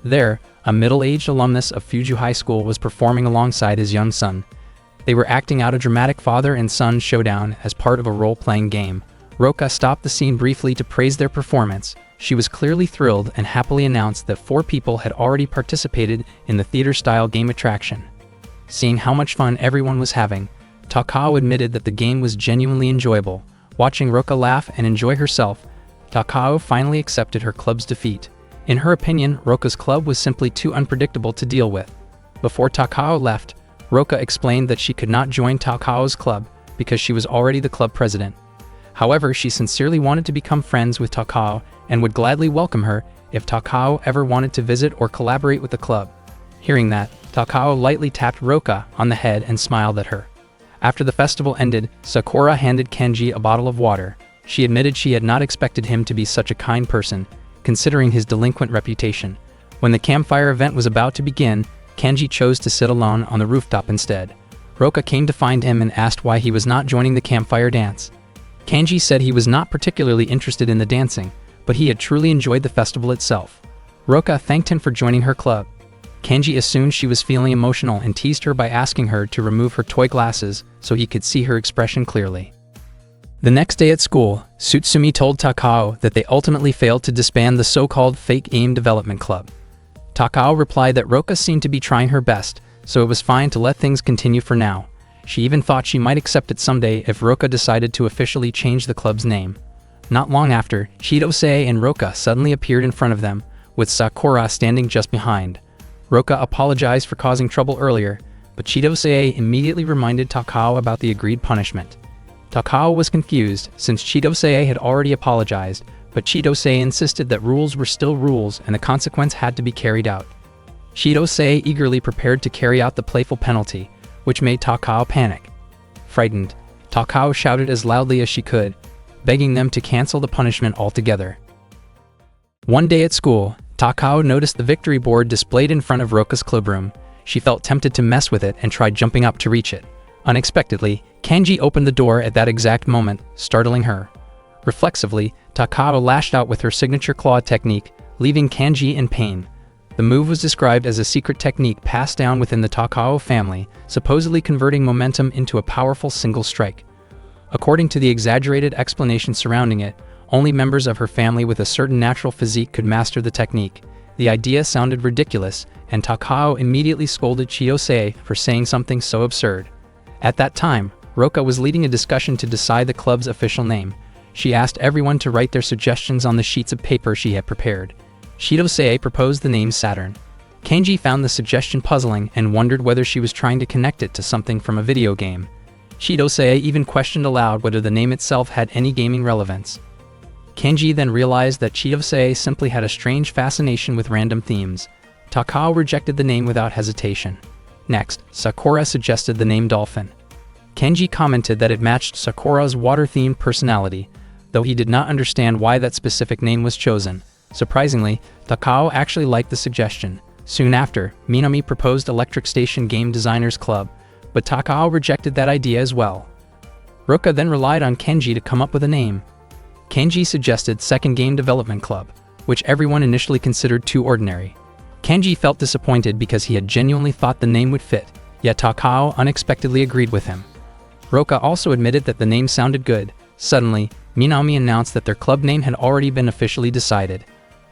There, a middle-aged alumnus of Fuju High School was performing alongside his young son. They were acting out a dramatic father and son showdown as part of a role-playing game. Roka stopped the scene briefly to praise their performance. She was clearly thrilled and happily announced that 4 people had already participated in the theater-style game attraction. Seeing how much fun everyone was having, Takao admitted that the game was genuinely enjoyable. Watching Roka laugh and enjoy herself, Takao finally accepted her club's defeat. In her opinion, Roka's club was simply too unpredictable to deal with. Before Takao left, Roka explained that she could not join Takao's club because she was already the club president. However, she sincerely wanted to become friends with Takao and would gladly welcome her if Takao ever wanted to visit or collaborate with the club. Hearing that, Takao lightly tapped Roka on the head and smiled at her. After the festival ended, Sakura handed Kenji a bottle of water. She admitted she had not expected him to be such a kind person, considering his delinquent reputation. When the campfire event was about to begin, Kenji chose to sit alone on the rooftop instead. Roka came to find him and asked why he was not joining the campfire dance. Kenji said he was not particularly interested in the dancing, but he had truly enjoyed the festival itself. Roka thanked him for joining her club. Kenji assumed she was feeling emotional and teased her by asking her to remove her toy glasses so he could see her expression clearly. The next day at school, Tsutsumi told Takao that they ultimately failed to disband the so-called fake game development club. Takao replied that Roka seemed to be trying her best, so it was fine to let things continue for now. She even thought she might accept it someday if Roka decided to officially change the club's name. Not long after, Chidosei and Roka suddenly appeared in front of them, with Sakura standing just behind. Roka apologized for causing trouble earlier, but Chidosei immediately reminded Takao about the agreed punishment. Takao was confused since Chidosei had already apologized, but Chidosei insisted that rules were still rules and the consequence had to be carried out. Chidosei eagerly prepared to carry out the playful penalty, which made Takao panic. Frightened, Takao shouted as loudly as she could, begging them to cancel the punishment altogether. One day at school, Takao noticed the victory board displayed in front of Roka's clubroom. She felt tempted to mess with it and tried jumping up to reach it. Unexpectedly, Kanji opened the door at that exact moment, startling her. Reflexively, Takao lashed out with her signature claw technique, leaving Kanji in pain. The move was described as a secret technique passed down within the Takao family, supposedly converting momentum into a powerful single strike. According to the exaggerated explanation surrounding it, only members of her family with a certain natural physique could master the technique. The idea sounded ridiculous, and Takao immediately scolded Chiyose for saying something so absurd. At that time, Roka was leading a discussion to decide the club's official name. She asked everyone to write their suggestions on the sheets of paper she had prepared. Chiyose proposed the name Saturn. Kanji found the suggestion puzzling and wondered whether she was trying to connect it to something from a video game. Chiyose even questioned aloud whether the name itself had any gaming relevance. Kanji then realized that Chiyose simply had a strange fascination with random themes. Takao rejected the name without hesitation. Next, Sakura suggested the name Dolphin. Kanji commented that it matched Sakura's water-themed personality, though he did not understand why that specific name was chosen. Surprisingly, Takao actually liked the suggestion. Soon after, Minami proposed Electric Station Game Designers Club, but Takao rejected that idea as well. Roka then relied on Kanji to come up with a name. Kanji suggested Second Game Development Club, which everyone initially considered too ordinary. Kanji felt disappointed because he had genuinely thought the name would fit, yet Takao unexpectedly agreed with him. Roka also admitted that the name sounded good. Suddenly, Minami announced that their club name had already been officially decided.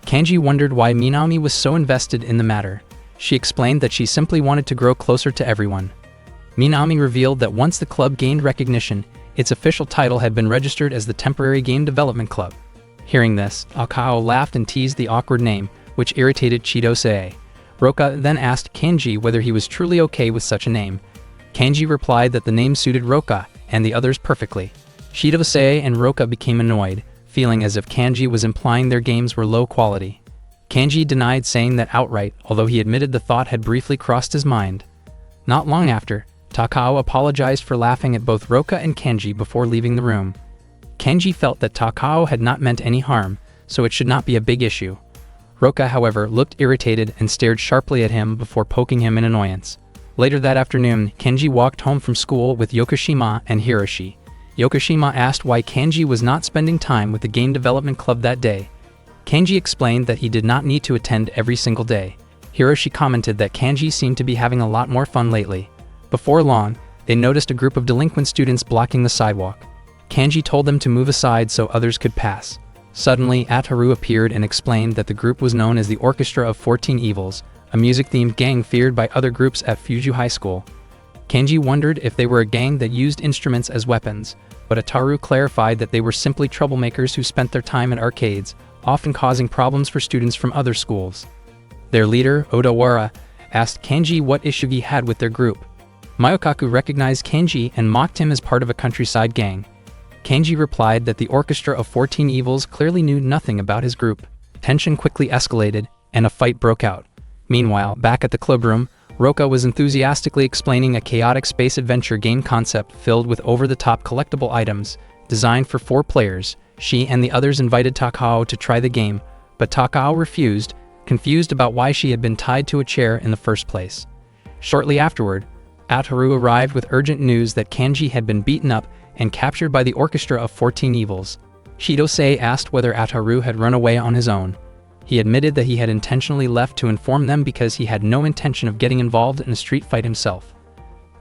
Kanji wondered why Minami was so invested in the matter. She explained that she simply wanted to grow closer to everyone. Minami revealed that once the club gained recognition, its official title had been registered as the Temporary Game Development Club. Hearing this, Takao laughed and teased the awkward name, which irritated Chiyose. Roka then asked Kanji whether he was truly okay with such a name. Kanji replied that the name suited Roka and the others perfectly. Chiyose and Roka became annoyed, feeling as if Kanji was implying their games were low quality. Kanji denied saying that outright, although he admitted the thought had briefly crossed his mind. Not long after, Takao apologized for laughing at both Roka and Kanji before leaving the room. Kanji felt that Takao had not meant any harm, so it should not be a big issue. Roka, however, looked irritated and stared sharply at him before poking him in annoyance. Later that afternoon, Kanji walked home from school with Yokoshima and Hiroshi. Yokoshima asked why Kanji was not spending time with the Game Development Club that day. Kanji explained that he did not need to attend every single day. Hiroshi commented that Kanji seemed to be having a lot more fun lately. Before long, they noticed a group of delinquent students blocking the sidewalk. Kanji told them to move aside so others could pass. Suddenly, Ataru appeared and explained that the group was known as the Orchestra of 14 Evils, a music-themed gang feared by other groups at Fuju High School. Kanji wondered if they were a gang that used instruments as weapons, but Ataru clarified that they were simply troublemakers who spent their time in arcades, often causing problems for students from other schools. Their leader, Odawara, asked Kanji what issue he had with their group. Mayokaku recognized Kanji and mocked him as part of a countryside gang. Kanji replied that the Orchestra of 14 Evils clearly knew nothing about his group. Tension quickly escalated, and a fight broke out. Meanwhile, back at the clubroom, Roka was enthusiastically explaining a chaotic space adventure game concept filled with over-the-top collectible items, designed for 4 players. She and the others invited Takao to try the game, but Takao refused, confused about why she had been tied to a chair in the first place. Shortly afterward, Ataru arrived with urgent news that Kanji had been beaten up and captured by the Orchestra of 14 Evils. Chiyose asked whether Ataru had run away on his own. He admitted that he had intentionally left to inform them because he had no intention of getting involved in a street fight himself.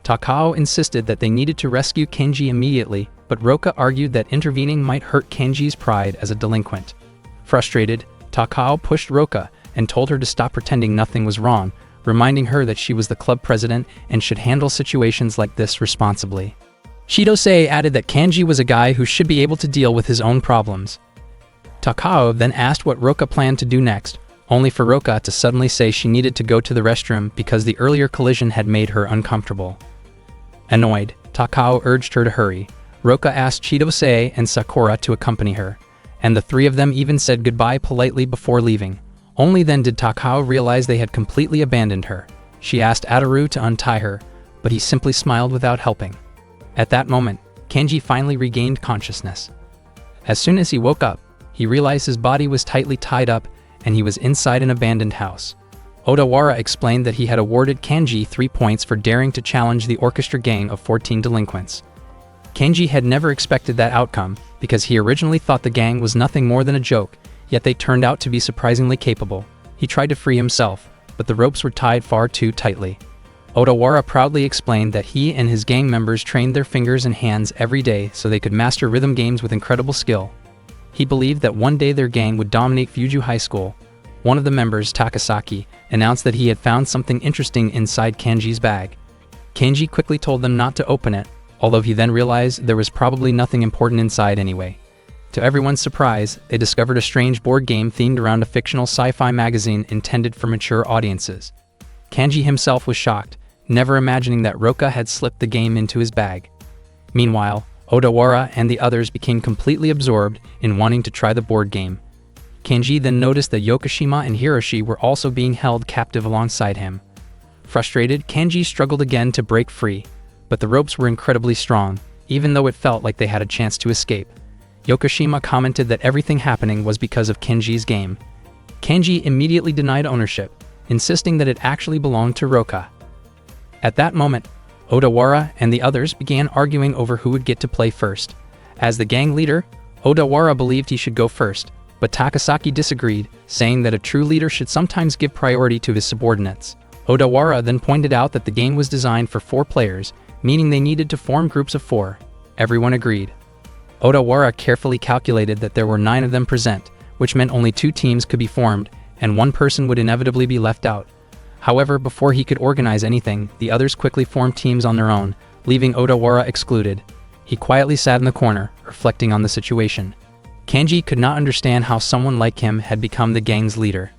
Takao insisted that they needed to rescue Kanji immediately, but Roka argued that intervening might hurt Kanji's pride as a delinquent. Frustrated, Takao pushed Roka and told her to stop pretending nothing was wrong, reminding her that she was the club president and should handle situations like this responsibly. Chiyose added that Kanji was a guy who should be able to deal with his own problems. Takao then asked what Roka planned to do next, only for Roka to suddenly say she needed to go to the restroom because the earlier collision had made her uncomfortable. Annoyed, Takao urged her to hurry. Roka asked Chiyose and Sakura to accompany her, and the 3 of them even said goodbye politely before leaving. Only then did Takao realize they had completely abandoned her. She asked Ataru to untie her, but he simply smiled without helping. At that moment, Kanji finally regained consciousness. As soon as he woke up, he realized his body was tightly tied up and he was inside an abandoned house. Odawara explained that he had awarded Kanji 3 points for daring to challenge the orchestra gang of 14 delinquents. Kanji had never expected that outcome because he originally thought the gang was nothing more than a joke, yet they turned out to be surprisingly capable. He tried to free himself, but the ropes were tied far too tightly. Odawara proudly explained that he and his gang members trained their fingers and hands every day so they could master rhythm games with incredible skill. He believed that one day their gang would dominate Fuju High School. One of the members, Takasaki, announced that he had found something interesting inside Kanji's bag. Kanji quickly told them not to open it, although he then realized there was probably nothing important inside anyway. To everyone's surprise, they discovered a strange board game themed around a fictional sci-fi magazine intended for mature audiences. Kanji himself was shocked, never imagining that Roka had slipped the game into his bag. Meanwhile, Odawara and the others became completely absorbed in wanting to try the board game. Kanji then noticed that Yokoshima and Hiroshi were also being held captive alongside him. Frustrated, Kanji struggled again to break free, but the ropes were incredibly strong, even though it felt like they had a chance to escape. Yokoshima commented that everything happening was because of Kanji's game. Kanji immediately denied ownership, insisting that it actually belonged to Roka. At that moment, Odawara and the others began arguing over who would get to play first. As the gang leader, Odawara believed he should go first, but Takasaki disagreed, saying that a true leader should sometimes give priority to his subordinates. Odawara then pointed out that the game was designed for 4 players, meaning they needed to form groups of 4. Everyone agreed. Odawara carefully calculated that there were 9 of them present, which meant only 2 teams could be formed, and 1 person would inevitably be left out. However, before he could organize anything, the others quickly formed teams on their own, leaving Odawara excluded. He quietly sat in the corner, reflecting on the situation. Kanji could not understand how someone like him had become the gang's leader.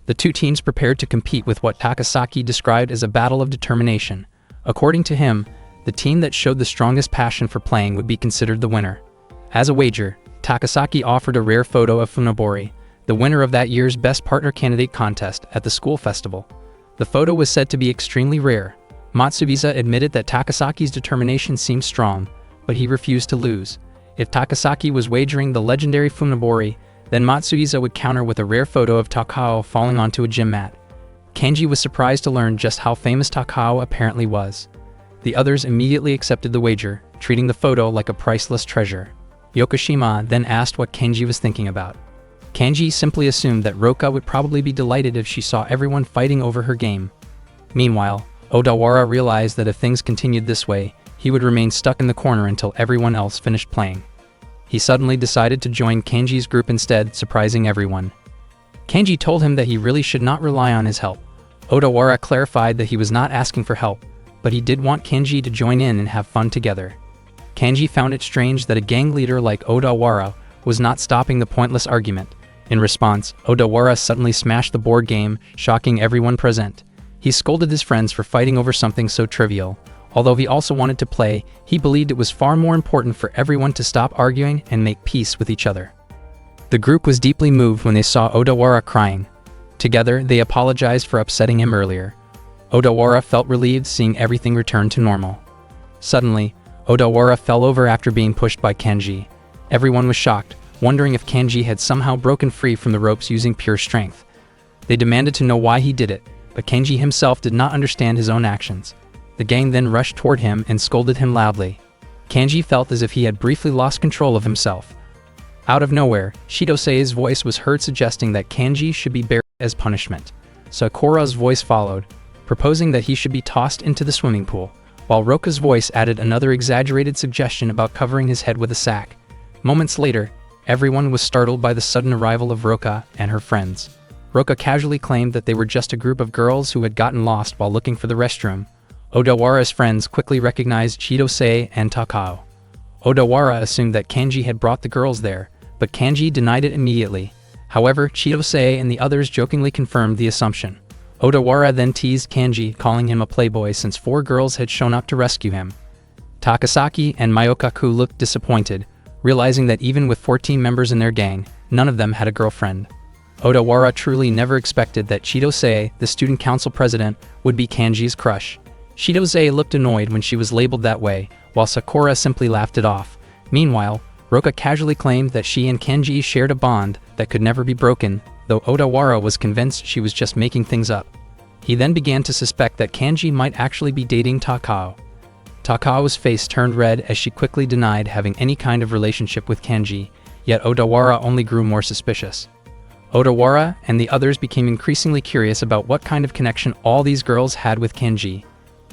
The 2 teams prepared to compete with what Takasaki described as a battle of determination. According to him, the team that showed the strongest passion for playing would be considered the winner. As a wager, Takasaki offered a rare photo of Funabori, the winner of that year's Best Partner Candidate contest at the school festival. The photo was said to be extremely rare. Matsubiza admitted that Takasaki's determination seemed strong, but he refused to lose. If Takasaki was wagering the legendary Funabori, then Matsubiza would counter with a rare photo of Takao falling onto a gym mat. Kanji was surprised to learn just how famous Takao apparently was. The others immediately accepted the wager, treating the photo like a priceless treasure. Yokoshima then asked what Kanji was thinking about. Kanji simply assumed that Roka would probably be delighted if she saw everyone fighting over her game. Meanwhile, Odawara realized that if things continued this way, he would remain stuck in the corner until everyone else finished playing. He suddenly decided to join Kanji's group instead, surprising everyone. Kanji told him that he really should not rely on his help. Odawara clarified that he was not asking for help, but he did want Kanji to join in and have fun together. Kanji found it strange that a gang leader like Odawara was not stopping the pointless argument. In response, Odawara suddenly smashed the board game, shocking everyone present. He scolded his friends for fighting over something so trivial. Although he also wanted to play, he believed it was far more important for everyone to stop arguing and make peace with each other. The group was deeply moved when they saw Odawara crying. Together, they apologized for upsetting him earlier. Odawara felt relieved seeing everything return to normal. Suddenly, Odawara fell over after being pushed by Kanji. Everyone was shocked, wondering if Kanji had somehow broken free from the ropes using pure strength. They demanded to know why he did it, but Kanji himself did not understand his own actions. The gang then rushed toward him and scolded him loudly. Kanji felt as if he had briefly lost control of himself. Out of nowhere, Shidosei's voice was heard suggesting that Kanji should be buried as punishment. Sakura's voice followed, proposing that he should be tossed into the swimming pool, while Roka's voice added another exaggerated suggestion about covering his head with a sack. Moments later, everyone was startled by the sudden arrival of Roka and her friends. Roka casually claimed that they were just a group of girls who had gotten lost while looking for the restroom. Odawara's friends quickly recognized Shidosei and Takao. Odawara assumed that Kanji had brought the girls there, but Kanji denied it immediately. However, Shidosei and the others jokingly confirmed the assumption. Odawara then teased Kanji, calling him a playboy since 4 girls had shown up to rescue him. Takasaki and Mayokaku looked disappointed, realizing that even with 14 members in their gang, none of them had a girlfriend. Odawara truly never expected that Shidosei, the student council president, would be Kanji's crush. Shidosei looked annoyed when she was labeled that way, while Sakura simply laughed it off. Meanwhile, Roka casually claimed that she and Kenji shared a bond that could never be broken, though Odawara was convinced she was just making things up. He then began to suspect that Kenji might actually be dating Takao. Takao's face turned red as she quickly denied having any kind of relationship with Kenji, yet Odawara only grew more suspicious. Odawara and the others became increasingly curious about what kind of connection all these girls had with Kenji.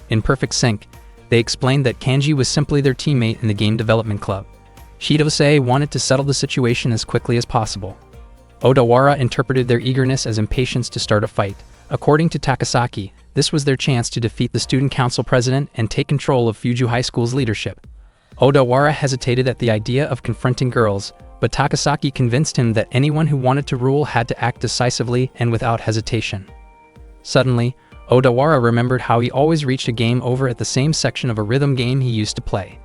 In perfect sync, they explained that Kenji was simply their teammate in the game development club. Shidose wanted to settle the situation as quickly as possible. Odawara interpreted their eagerness as impatience to start a fight. According to Takasaki, this was their chance to defeat the student council president and take control of Fuju High School's leadership. Odawara hesitated at the idea of confronting girls, but Takasaki convinced him that anyone who wanted to rule had to act decisively and without hesitation. Suddenly, Odawara remembered how he always reached a game over at the same section of a rhythm game he used to play.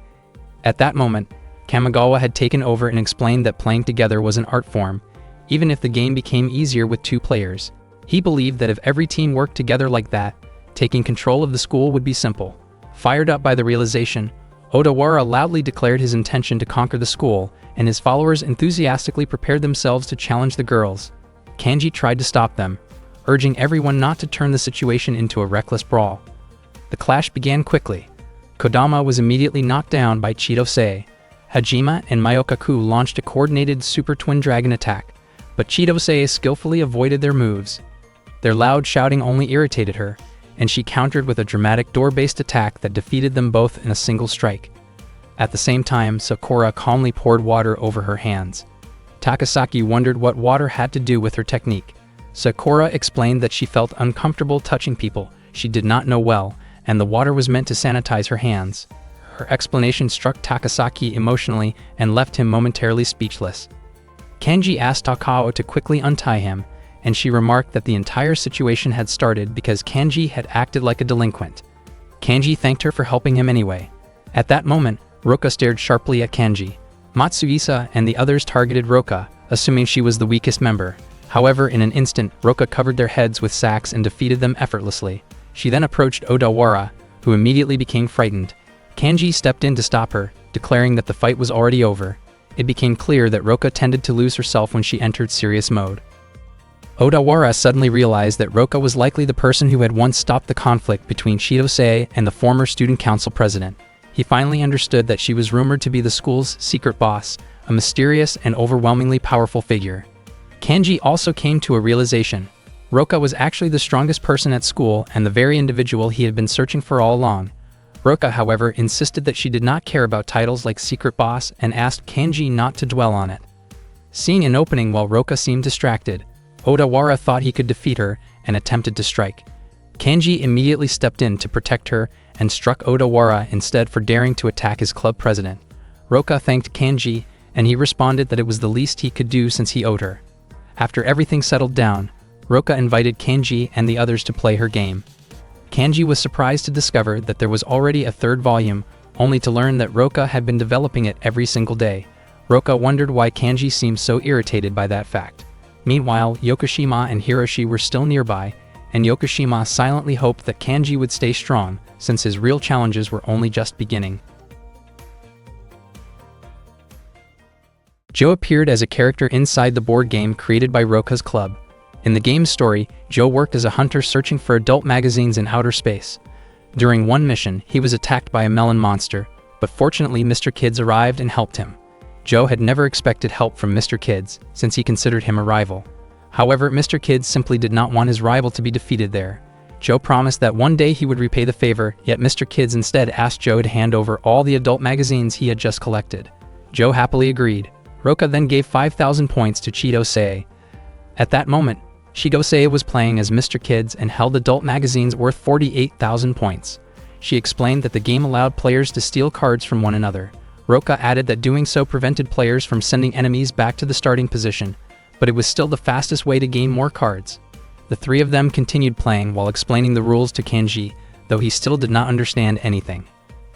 At that moment, Kamigawa had taken over and explained that playing together was an art form, even if the game became easier with 2 players. He believed that if every team worked together like that, taking control of the school would be simple. Fired up by the realization, Odawara loudly declared his intention to conquer the school, and his followers enthusiastically prepared themselves to challenge the girls. Kenji tried to stop them, urging everyone not to turn the situation into a reckless brawl. The clash began quickly. Kodama was immediately knocked down by Chidose. Hajime and Mayokaku launched a coordinated Super Twin Dragon attack, but Chidose skillfully avoided their moves. Their loud shouting only irritated her, and she countered with a dramatic door-based attack that defeated them both in a single strike. At the same time, Sakura calmly poured water over her hands. Takasaki wondered what water had to do with her technique. Sakura explained that she felt uncomfortable touching people she did not know well, and the water was meant to sanitize her hands. Her explanation struck Takasaki emotionally and left him momentarily speechless. Kenji asked Takao to quickly untie him, and she remarked that the entire situation had started because Kenji had acted like a delinquent. Kenji thanked her for helping him anyway. At that moment, Roka stared sharply at Kenji. Matsuhisa and the others targeted Roka, assuming she was the weakest member. However, in an instant, Roka covered their heads with sacks and defeated them effortlessly. She then approached Odawara, who immediately became frightened. Kenji stepped in to stop her, declaring that the fight was already over. It became clear that Roka tended to lose herself when she entered serious mode. Odawara suddenly realized that Roka was likely the person who had once stopped the conflict between Chidose and the former student council president. He finally understood that she was rumored to be the school's secret boss, a mysterious and overwhelmingly powerful figure. Kenji also came to a realization. Roka was actually the strongest person at school and the very individual he had been searching for all along. Roka, however, insisted that she did not care about titles like secret boss and asked Kenji not to dwell on it. Seeing an opening while Roka seemed distracted, Odawara thought he could defeat her and attempted to strike. Kenji immediately stepped in to protect her and struck Odawara instead for daring to attack his club president. Roka thanked Kenji, and he responded that it was the least he could do since he owed her. After everything settled down, Roka invited Kenji and the others to play her game. Kenji was surprised to discover that there was already a 3rd volume, only to learn that Roka had been developing it every single day. Roka wondered why Kenji seemed so irritated by that fact. Meanwhile, Yokoshima and Hiroshi were still nearby, and Yokoshima silently hoped that Kenji would stay strong, since his real challenges were only just beginning. Joe appeared as a character inside the board game created by Roka's club. In the game's story, Joe worked as a hunter searching for adult magazines in outer space. During one mission, he was attacked by a melon monster, but fortunately Mr. Kids arrived and helped him. Joe had never expected help from Mr. Kids, since he considered him a rival. However, Mr. Kids simply did not want his rival to be defeated there. Joe promised that one day he would repay the favor, yet Mr. Kids instead asked Joe to hand over all the adult magazines he had just collected. Joe happily agreed. Roka then gave 5,000 points to Chidose. At that moment, Chidose was playing as Mr. Kids and held adult magazines worth 48,000 points. She explained that the game allowed players to steal cards from one another. Roka added that doing so prevented players from sending enemies back to the starting position, but it was still the fastest way to gain more cards. The 3 of them continued playing while explaining the rules to Kenji, though he still did not understand anything.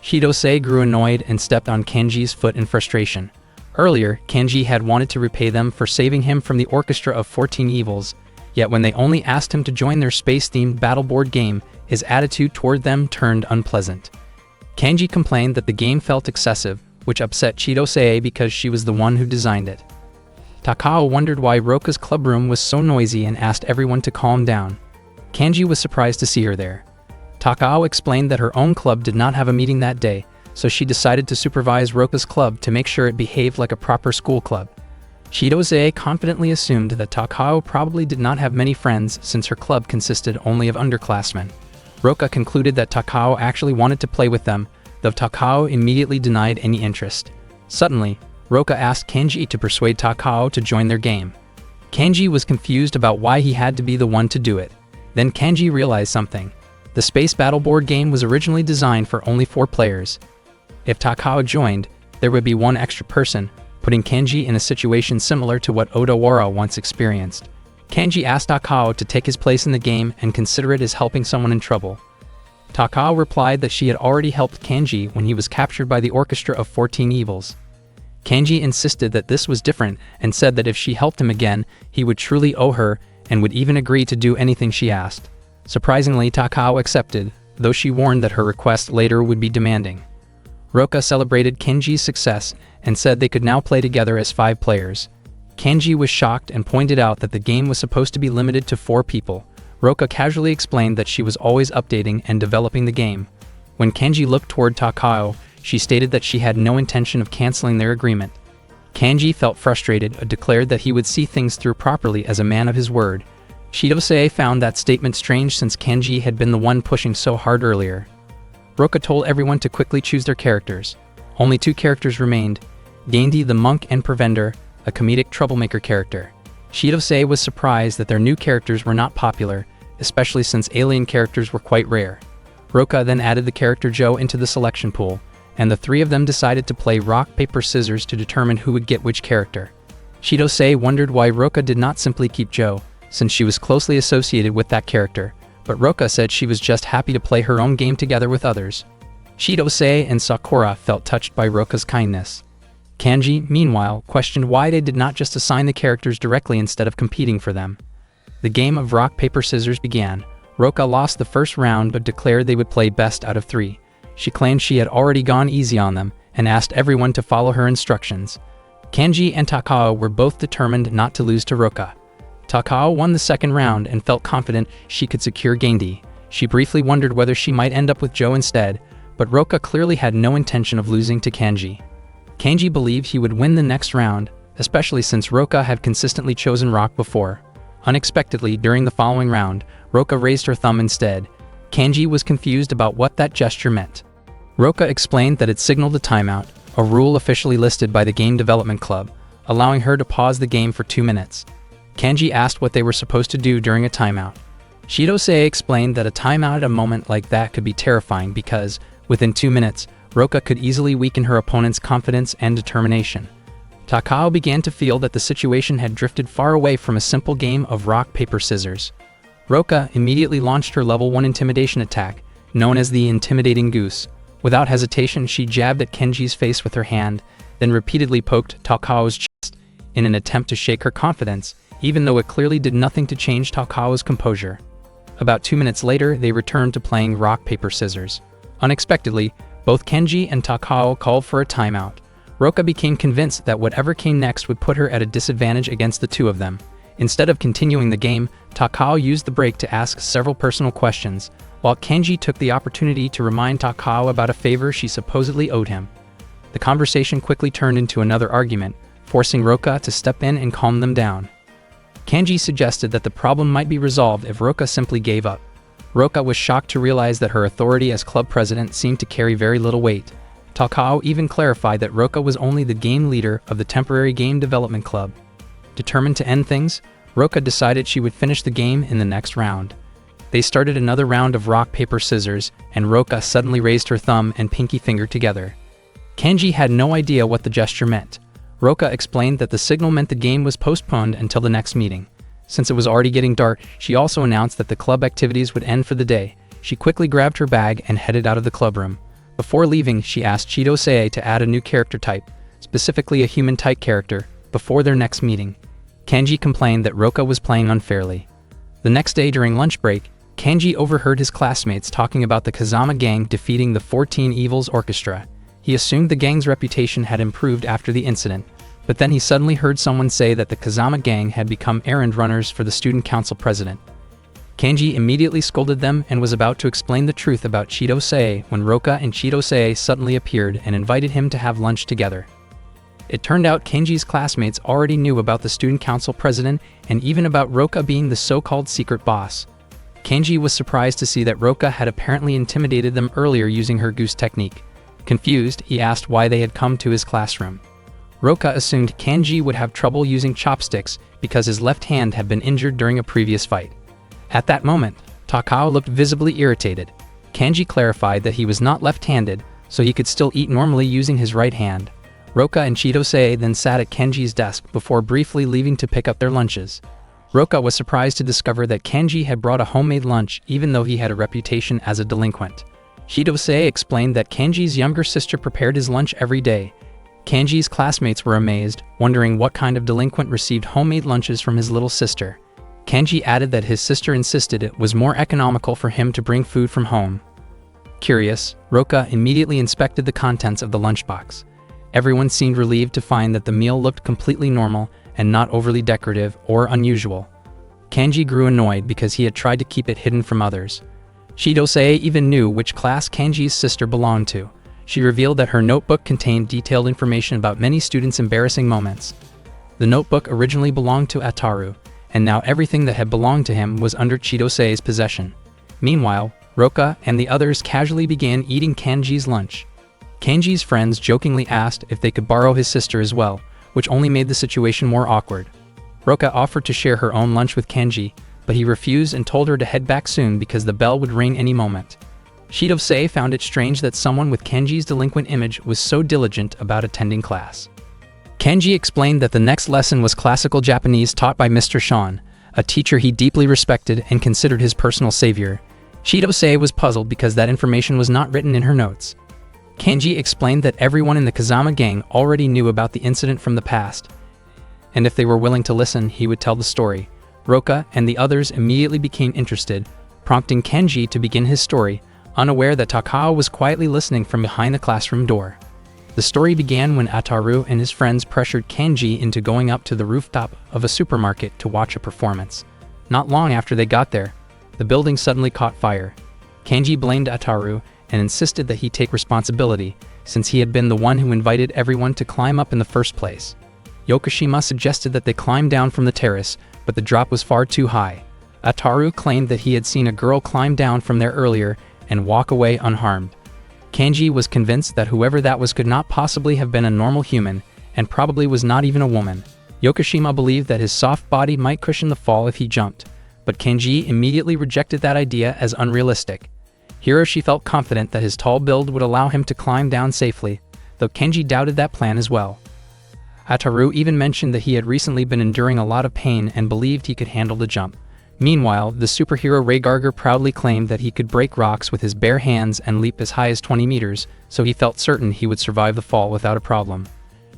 Chidose grew annoyed and stepped on Kenji's foot in frustration. Earlier, Kenji had wanted to repay them for saving him from the orchestra of 14 evils, yet when they only asked him to join their space-themed battle board game, his attitude toward them turned unpleasant. Kanji complained that the game felt excessive, which upset Chidose because she was the one who designed it. Takao wondered why Roka's club room was so noisy and asked everyone to calm down. Kanji was surprised to see her there. Takao explained that her own club did not have a meeting that day, so she decided to supervise Roka's club to make sure it behaved like a proper school club. Chidose confidently assumed that Takao probably did not have many friends since her club consisted only of underclassmen. Roka concluded that Takao actually wanted to play with them, though Takao immediately denied any interest. Suddenly, Roka asked Kanji to persuade Takao to join their game. Kanji was confused about why he had to be the one to do it. Then Kanji realized something. The Space Battle board game was originally designed for only 4 players. If Takao joined, there would be one extra person, putting Kanji in a situation similar to what Odawara once experienced. Kanji asked Takao to take his place in the game and consider it as helping someone in trouble. Takao replied that she had already helped Kanji when he was captured by the Orchestra of 14 Evils. Kanji insisted that this was different and said that if she helped him again, he would truly owe her and would even agree to do anything she asked. Surprisingly, Takao accepted, though she warned that her request later would be demanding. Roka celebrated Kanji's success and said they could now play together as 5 players. Kanji was shocked and pointed out that the game was supposed to be limited to 4 people. Roka casually explained that she was always updating and developing the game. When Kanji looked toward Takao, she stated that she had no intention of canceling their agreement. Kanji felt frustrated and declared that he would see things through properly as a man of his word. Chidose found that statement strange since Kanji had been the one pushing so hard earlier. Roka told everyone to quickly choose their characters. Only 2 characters remained, Gandhi the monk and Prevender, a comedic troublemaker character. Chidose was surprised that their new characters were not popular, especially since alien characters were quite rare. Roka then added the character Joe into the selection pool, and the 3 of them decided to play rock, paper, scissors to determine who would get which character. Chidose wondered why Roka did not simply keep Joe, since she was closely associated with that character, but Roka said she was just happy to play her own game together with others. Chidose and Sakura felt touched by Roka's kindness. Kanji, meanwhile, questioned why they did not just assign the characters directly instead of competing for them. The game of rock, paper, scissors began. Roka lost the first round but declared they would play best out of 3. She claimed she had already gone easy on them and asked everyone to follow her instructions. Kanji and Takao were both determined not to lose to Roka. Takao won the second round and felt confident she could secure Gandhi. She briefly wondered whether she might end up with Joe instead, but Roka clearly had no intention of losing to Kanji. Kanji believed he would win the next round, especially since Roka had consistently chosen rock before. Unexpectedly, during the following round, Roka raised her thumb instead. Kanji was confused about what that gesture meant. Roka explained that it signaled a timeout, a rule officially listed by the Game Development Club, allowing her to pause the game for 2 minutes. Kanji asked what they were supposed to do during a timeout. Chidose explained that a timeout at a moment like that could be terrifying because, within 2 minutes, Roka could easily weaken her opponent's confidence and determination. Takao began to feel that the situation had drifted far away from a simple game of rock, paper, scissors. Roka immediately launched her level 1 intimidation attack, known as the Intimidating Goose. Without hesitation, she jabbed at Kanji's face with her hand, then repeatedly poked Takao's chest in an attempt to shake her confidence, even though it clearly did nothing to change Takao's composure. About 2 minutes later, they returned to playing rock, paper, scissors. Unexpectedly, both Kanji and Takao called for a timeout. Roka became convinced that whatever came next would put her at a disadvantage against the 2 of them. Instead of continuing the game, Takao used the break to ask several personal questions, while Kanji took the opportunity to remind Takao about a favor she supposedly owed him. The conversation quickly turned into another argument, forcing Roka to step in and calm them down. Kanji suggested that the problem might be resolved if Roka simply gave up. Roka was shocked to realize that her authority as club president seemed to carry very little weight. Takao even clarified that Roka was only the game leader of the temporary game development club. Determined to end things, Roka decided she would finish the game in the next round. They started another round of rock, paper, scissors, and Roka suddenly raised her thumb and pinky finger together. Kanji had no idea what the gesture meant. Roka explained that the signal meant the game was postponed until the next meeting. Since it was already getting dark, she also announced that the club activities would end for the day. She quickly grabbed her bag and headed out of the clubroom. Before leaving, she asked Chidose to add a new character type, specifically a human-type character, before their next meeting. Kanji complained that Roka was playing unfairly. The next day during lunch break, Kanji overheard his classmates talking about the Kazama gang defeating the 14 Evils Orchestra. He assumed the gang's reputation had improved after the incident, but then he suddenly heard someone say that the Kazama gang had become errand runners for the student council president. Kanji immediately scolded them and was about to explain the truth about Chidose when Roka and Chidose suddenly appeared and invited him to have lunch together. It turned out Kanji's classmates already knew about the student council president and even about Roka being the so-called secret boss. Kanji was surprised to see that Roka had apparently intimidated them earlier using her goose technique. Confused, he asked why they had come to his classroom. Roka assumed Kanji would have trouble using chopsticks because his left hand had been injured during a previous fight. At that moment, Takao looked visibly irritated. Kanji clarified that he was not left-handed, so he could still eat normally using his right hand. Roka and Chidose then sat at Kanji's desk before briefly leaving to pick up their lunches. Roka was surprised to discover that Kanji had brought a homemade lunch even though he had a reputation as a delinquent. Chidose explained that Kanji's younger sister prepared his lunch every day. Kanji's classmates were amazed, wondering what kind of delinquent received homemade lunches from his little sister. Kanji added that his sister insisted it was more economical for him to bring food from home. Curious, Roka immediately inspected the contents of the lunchbox. Everyone seemed relieved to find that the meal looked completely normal and not overly decorative or unusual. Kanji grew annoyed because he had tried to keep it hidden from others. Chidose even knew which class Kanji's sister belonged to. She revealed that her notebook contained detailed information about many students' embarrassing moments. The notebook originally belonged to Ataru, and now everything that had belonged to him was under Chidose's possession. Meanwhile, Roka and the others casually began eating Kanji's lunch. Kanji's friends jokingly asked if they could borrow his sister as well, which only made the situation more awkward. Roka offered to share her own lunch with Kanji, but he refused and told her to head back soon because the bell would ring any moment. Chidose found it strange that someone with Kanji's delinquent image was so diligent about attending class. Kanji explained that the next lesson was classical Japanese taught by Mr. Sean, a teacher he deeply respected and considered his personal savior. Chidose was puzzled because that information was not written in her notes. Kanji explained that everyone in the Kazama gang already knew about the incident from the past, and if they were willing to listen, he would tell the story. Roka and the others immediately became interested, prompting Kanji to begin his story, unaware that Takao was quietly listening from behind the classroom door. The story began when Ataru and his friends pressured Kanji into going up to the rooftop of a supermarket to watch a performance. Not long after they got there, the building suddenly caught fire. Kanji blamed Ataru and insisted that he take responsibility, since he had been the one who invited everyone to climb up in the first place. Yokoshima suggested that they climb down from the terrace, but the drop was far too high. Ataru claimed that he had seen a girl climb down from there earlier and walk away unharmed. Kanji was convinced that whoever that was could not possibly have been a normal human, and probably was not even a woman. Yokoshima believed that his soft body might cushion the fall if he jumped, but Kanji immediately rejected that idea as unrealistic. Hiroshi felt confident that his tall build would allow him to climb down safely, though Kanji doubted that plan as well. Ataru even mentioned that he had recently been enduring a lot of pain and believed he could handle the jump. Meanwhile, the superhero Raygarger proudly claimed that he could break rocks with his bare hands and leap as high as 20 meters, so he felt certain he would survive the fall without a problem.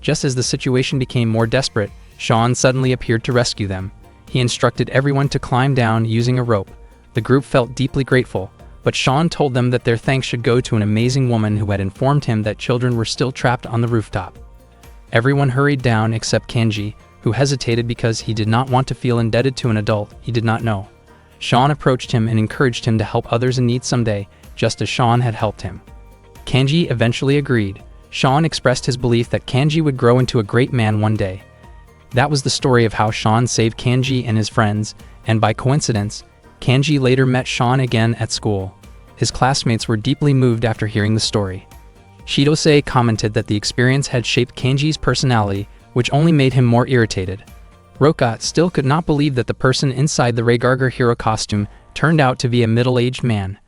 Just as the situation became more desperate, Sean suddenly appeared to rescue them. He instructed everyone to climb down using a rope. The group felt deeply grateful, but Sean told them that their thanks should go to an amazing woman who had informed him that children were still trapped on the rooftop. Everyone hurried down except Kanji, who hesitated because he did not want to feel indebted to an adult he did not know. Sean approached him and encouraged him to help others in need someday, just as Sean had helped him. Kanji eventually agreed. Sean expressed his belief that Kanji would grow into a great man one day. That was the story of how Sean saved Kanji and his friends, and by coincidence, Kanji later met Sean again at school. His classmates were deeply moved after hearing the story. Chidose commented that the experience had shaped Kanji's personality, which only made him more irritated. Roka still could not believe that the person inside the Raygarger hero costume turned out to be a middle-aged man.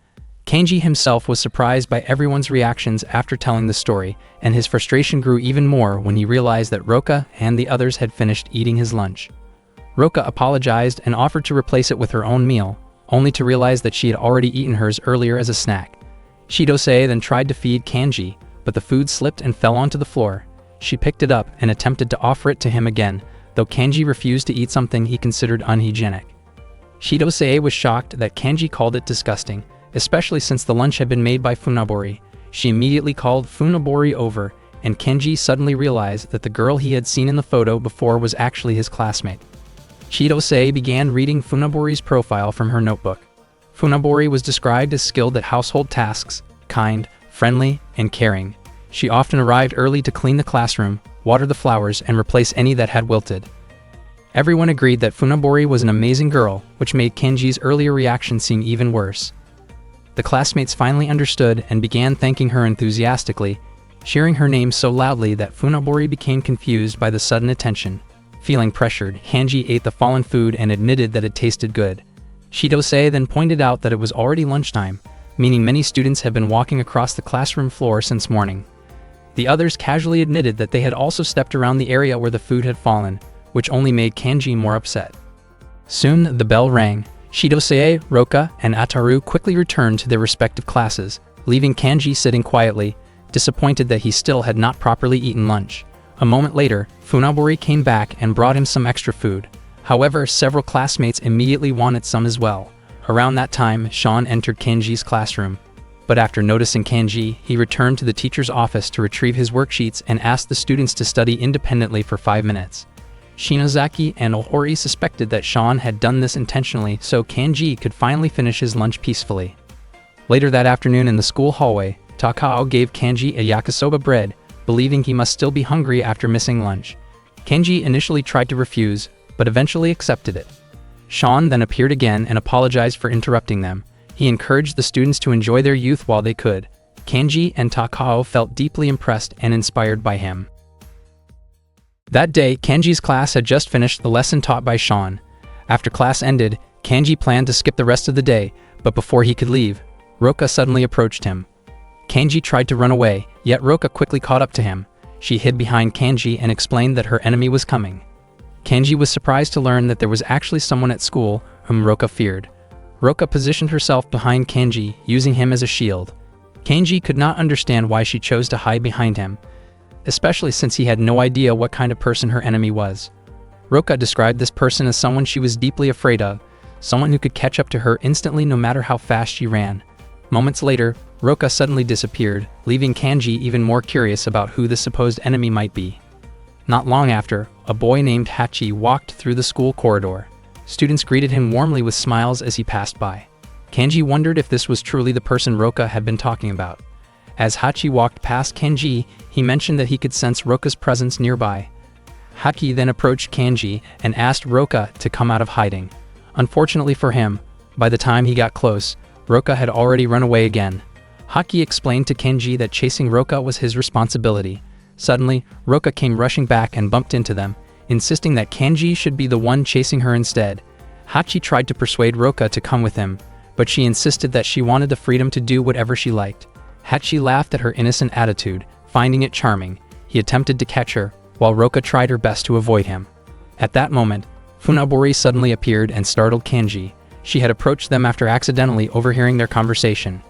Kanji himself was surprised by everyone's reactions after telling the story, and his frustration grew even more when he realized that Roka and the others had finished eating his lunch. Roka apologized and offered to replace it with her own meal, only to realize that she had already eaten hers earlier as a snack. Chidose then tried to feed Kanji, but the food slipped and fell onto the floor. She picked it up and attempted to offer it to him again, though Kanji refused to eat something he considered unhygienic. Shidose was shocked that Kanji called it disgusting, especially since the lunch had been made by Funabori. She immediately called Funabori over, and Kenji suddenly realized that the girl he had seen in the photo before was actually his classmate. Shidose began reading Funabori's profile from her notebook. Funabori was described as skilled at household tasks, kind, friendly, and caring. She often arrived early to clean the classroom, water the flowers, and replace any that had wilted. Everyone agreed that Funabori was an amazing girl, which made Kenji's earlier reaction seem even worse. The classmates finally understood and began thanking her enthusiastically, cheering her name so loudly that Funabori became confused by the sudden attention. Feeling pressured, Kanji ate the fallen food and admitted that it tasted good. Shidose then pointed out that it was already lunchtime, meaning many students had been walking across the classroom floor since morning. The others casually admitted that they had also stepped around the area where the food had fallen, which only made Kanji more upset. Soon, the bell rang. Shidose, Roka, and Ataru quickly returned to their respective classes, leaving Kanji sitting quietly, disappointed that he still had not properly eaten lunch. A moment later, Funabori came back and brought him some extra food. However, several classmates immediately wanted some as well. Around that time, Sean entered Kanji's classroom. But after noticing Kanji, he returned to the teacher's office to retrieve his worksheets and asked the students to study independently for 5 minutes. Shinozaki and Ohori suspected that Sean had done this intentionally so Kanji could finally finish his lunch peacefully. Later that afternoon in the school hallway, Takao gave Kanji a yakisoba bread, believing he must still be hungry after missing lunch. Kanji initially tried to refuse, but eventually accepted it. Sean then appeared again and apologized for interrupting them. He encouraged the students to enjoy their youth while they could. Kanji and Takao felt deeply impressed and inspired by him. That day, Kanji's class had just finished the lesson taught by Sean. After class ended, Kanji planned to skip the rest of the day, but before he could leave, Roka suddenly approached him. Kanji tried to run away, yet Roka quickly caught up to him. She hid behind Kanji and explained that her enemy was coming. Kanji was surprised to learn that there was actually someone at school whom Roka feared. Roka positioned herself behind Kanji, using him as a shield. Kanji could not understand why she chose to hide behind him, especially since he had no idea what kind of person her enemy was. Roka described this person as someone she was deeply afraid of, someone who could catch up to her instantly no matter how fast she ran. Moments later, Roka suddenly disappeared, leaving Kanji even more curious about who the supposed enemy might be. Not long after, a boy named Hachi walked through the school corridor. Students greeted him warmly with smiles as he passed by. Kanji wondered if this was truly the person Roka had been talking about. As Hachi walked past Kanji, he mentioned that he could sense Roka's presence nearby. Hachi then approached Kanji and asked Roka to come out of hiding. Unfortunately for him, by the time he got close, Roka had already run away again. Hachi explained to Kanji that chasing Roka was his responsibility. Suddenly, Roka came rushing back and bumped into them, insisting that Kanji should be the one chasing her instead. Hachi tried to persuade Roka to come with him, but she insisted that she wanted the freedom to do whatever she liked. Hachi laughed at her innocent attitude, finding it charming. He attempted to catch her, while Roka tried her best to avoid him. At that moment, Funabori suddenly appeared and startled Kanji. She had approached them after accidentally overhearing their conversation.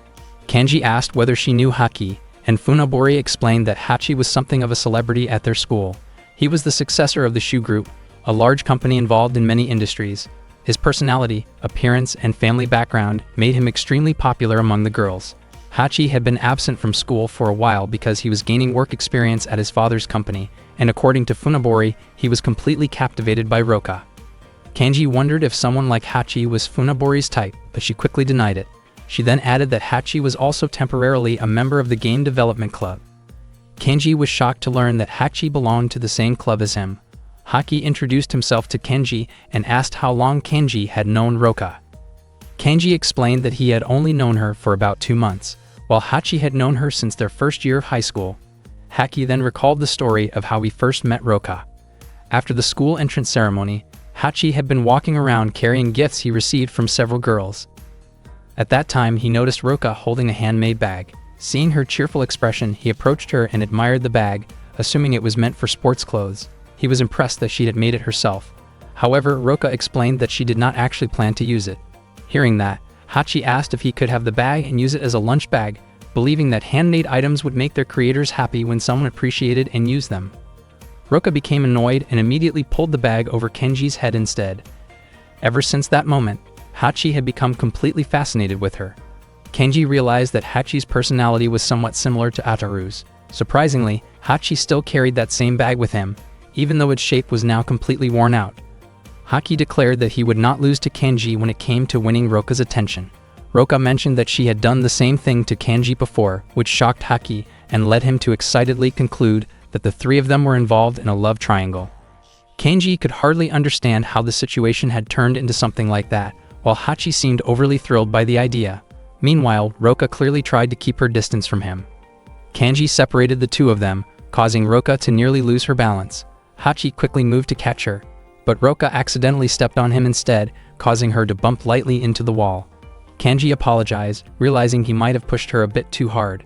Kanji asked whether she knew Hachi, and Funabori explained that Hachi was something of a celebrity at their school. He was the successor of the Shoe Group, a large company involved in many industries. His personality, appearance, and family background made him extremely popular among the girls. Hachi had been absent from school for a while because he was gaining work experience at his father's company, and according to Funabori, he was completely captivated by Roka. Kanji wondered if someone like Hachi was Funabori's type, but she quickly denied it. She then added that Hachi was also temporarily a member of the game development club. Kanji was shocked to learn that Hachi belonged to the same club as him. Hachi introduced himself to Kanji and asked how long Kanji had known Roka. Kanji explained that he had only known her for about 2 months, while Hachi had known her since their first year of high school. Hachi then recalled the story of how he first met Roka. After the school entrance ceremony, Hachi had been walking around carrying gifts he received from several girls. At that time, he noticed Roka holding a handmade bag. Seeing her cheerful expression, he approached her and admired the bag, assuming it was meant for sports clothes. He was impressed that she had made it herself. However, Roka explained that she did not actually plan to use it. Hearing that, Hachi asked if he could have the bag and use it as a lunch bag, believing that handmade items would make their creators happy when someone appreciated and used them. Roka became annoyed and immediately pulled the bag over Kenji's head instead. Ever since that moment, Hachi had become completely fascinated with her. Kenji realized that Hachi's personality was somewhat similar to Ataru's. Surprisingly, Hachi still carried that same bag with him, even though its shape was now completely worn out. Haki declared that he would not lose to Kenji when it came to winning Roka's attention. Roka mentioned that she had done the same thing to Kenji before, which shocked Haki and led him to excitedly conclude that the three of them were involved in a love triangle. Kenji could hardly understand how the situation had turned into something like that, while Hachi seemed overly thrilled by the idea. Meanwhile, Roka clearly tried to keep her distance from him. Kenji separated the two of them, causing Roka to nearly lose her balance. Hachi quickly moved to catch her, but Roka accidentally stepped on him instead, causing her to bump lightly into the wall. Kenji apologized, realizing he might have pushed her a bit too hard.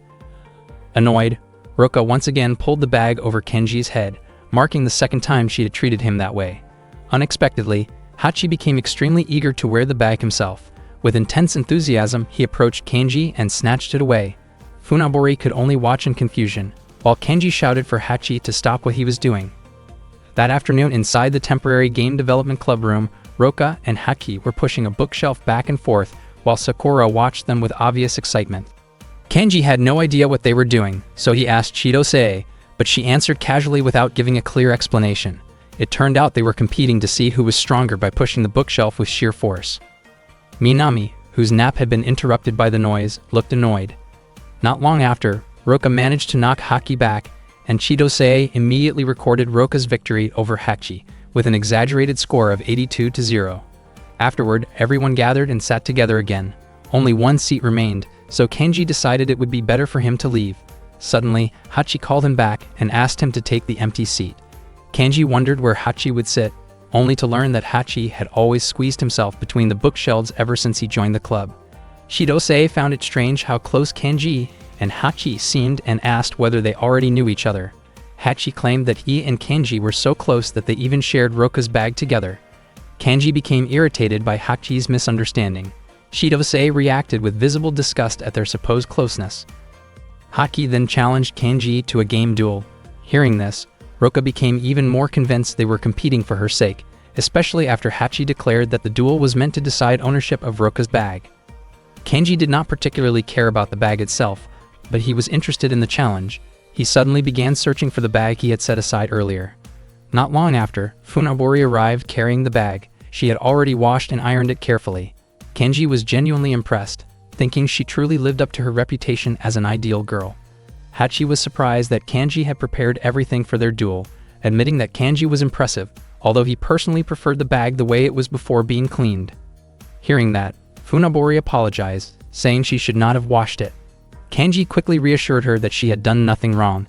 Annoyed, Roka once again pulled the bag over Kenji's head, marking the second time she had treated him that way. Unexpectedly, Hachi became extremely eager to wear the bag himself. With intense enthusiasm, he approached Kenji and snatched it away. Funaburi could only watch in confusion, while Kenji shouted for Hachi to stop what he was doing. That afternoon, inside the temporary game development club room, Roka and Haki were pushing a bookshelf back and forth, while Sakura watched them with obvious excitement. Kenji had no idea what they were doing, so he asked Chidose, but she answered casually without giving a clear explanation. It turned out they were competing to see who was stronger by pushing the bookshelf with sheer force. Minami, whose nap had been interrupted by the noise, looked annoyed. Not long after, Roka managed to knock Haki back, and Chidose immediately recorded Roka's victory over Hachi, with an exaggerated score of 82-0. Afterward, everyone gathered and sat together again. Only one seat remained, so Kenji decided it would be better for him to leave. Suddenly, Hachi called him back and asked him to take the empty seat. Kenji wondered where Hachi would sit, only to learn that Hachi had always squeezed himself between the bookshelves ever since he joined the club. Chidose found it strange how close Kenji and Hachi seemed and asked whether they already knew each other. Hachi claimed that he and Kenji were so close that they even shared Roka's bag together. Kenji became irritated by Hachi's misunderstanding. Chidose reacted with visible disgust at their supposed closeness. Haki then challenged Kenji to a game duel. Hearing this, Roka became even more convinced they were competing for her sake, especially after Hachi declared that the duel was meant to decide ownership of Roka's bag. Kenji did not particularly care about the bag itself, but he was interested in the challenge. He suddenly began searching for the bag he had set aside earlier. Not long after, Funaburi arrived carrying the bag. She had already washed and ironed it carefully. Kenji was genuinely impressed, thinking she truly lived up to her reputation as an ideal girl. Hachi was surprised that Kenji had prepared everything for their duel, admitting that Kenji was impressive, although he personally preferred the bag the way it was before being cleaned. Hearing that, Funaburi apologized, saying she should not have washed it. Kenji quickly reassured her that she had done nothing wrong.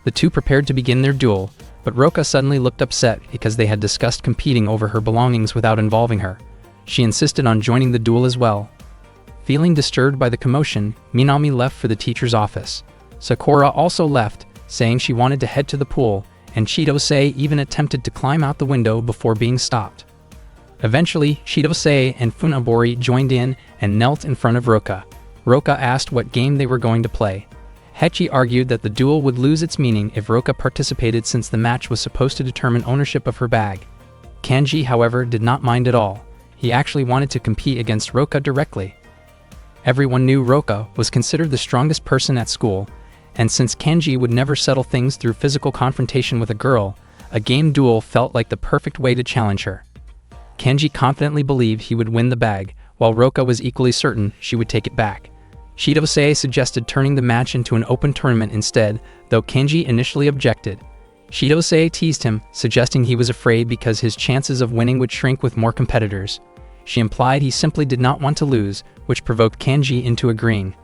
The two prepared to begin their duel, but Roka suddenly looked upset because they had discussed competing over her belongings without involving her. She insisted on joining the duel as well. Feeling disturbed by the commotion, Minami left for the teacher's office. Sakura also left, saying she wanted to head to the pool, and Chidose even attempted to climb out the window before being stopped. Eventually, Chidose and Funaburi joined in and knelt in front of Roka. Roka asked what game they were going to play. Hachi argued that the duel would lose its meaning if Roka participated since the match was supposed to determine ownership of her bag. Kenji, however, did not mind at all. He actually wanted to compete against Roka directly. Everyone knew Roka was considered the strongest person at school, and since Kenji would never settle things through physical confrontation with a girl, a game duel felt like the perfect way to challenge her. Kenji confidently believed he would win the bag, while Roka was equally certain she would take it back. Chidose suggested turning the match into an open tournament instead, though Kenji initially objected. Chidose teased him, suggesting he was afraid because his chances of winning would shrink with more competitors. She implied he simply did not want to lose, which provoked Kenji into agreeing.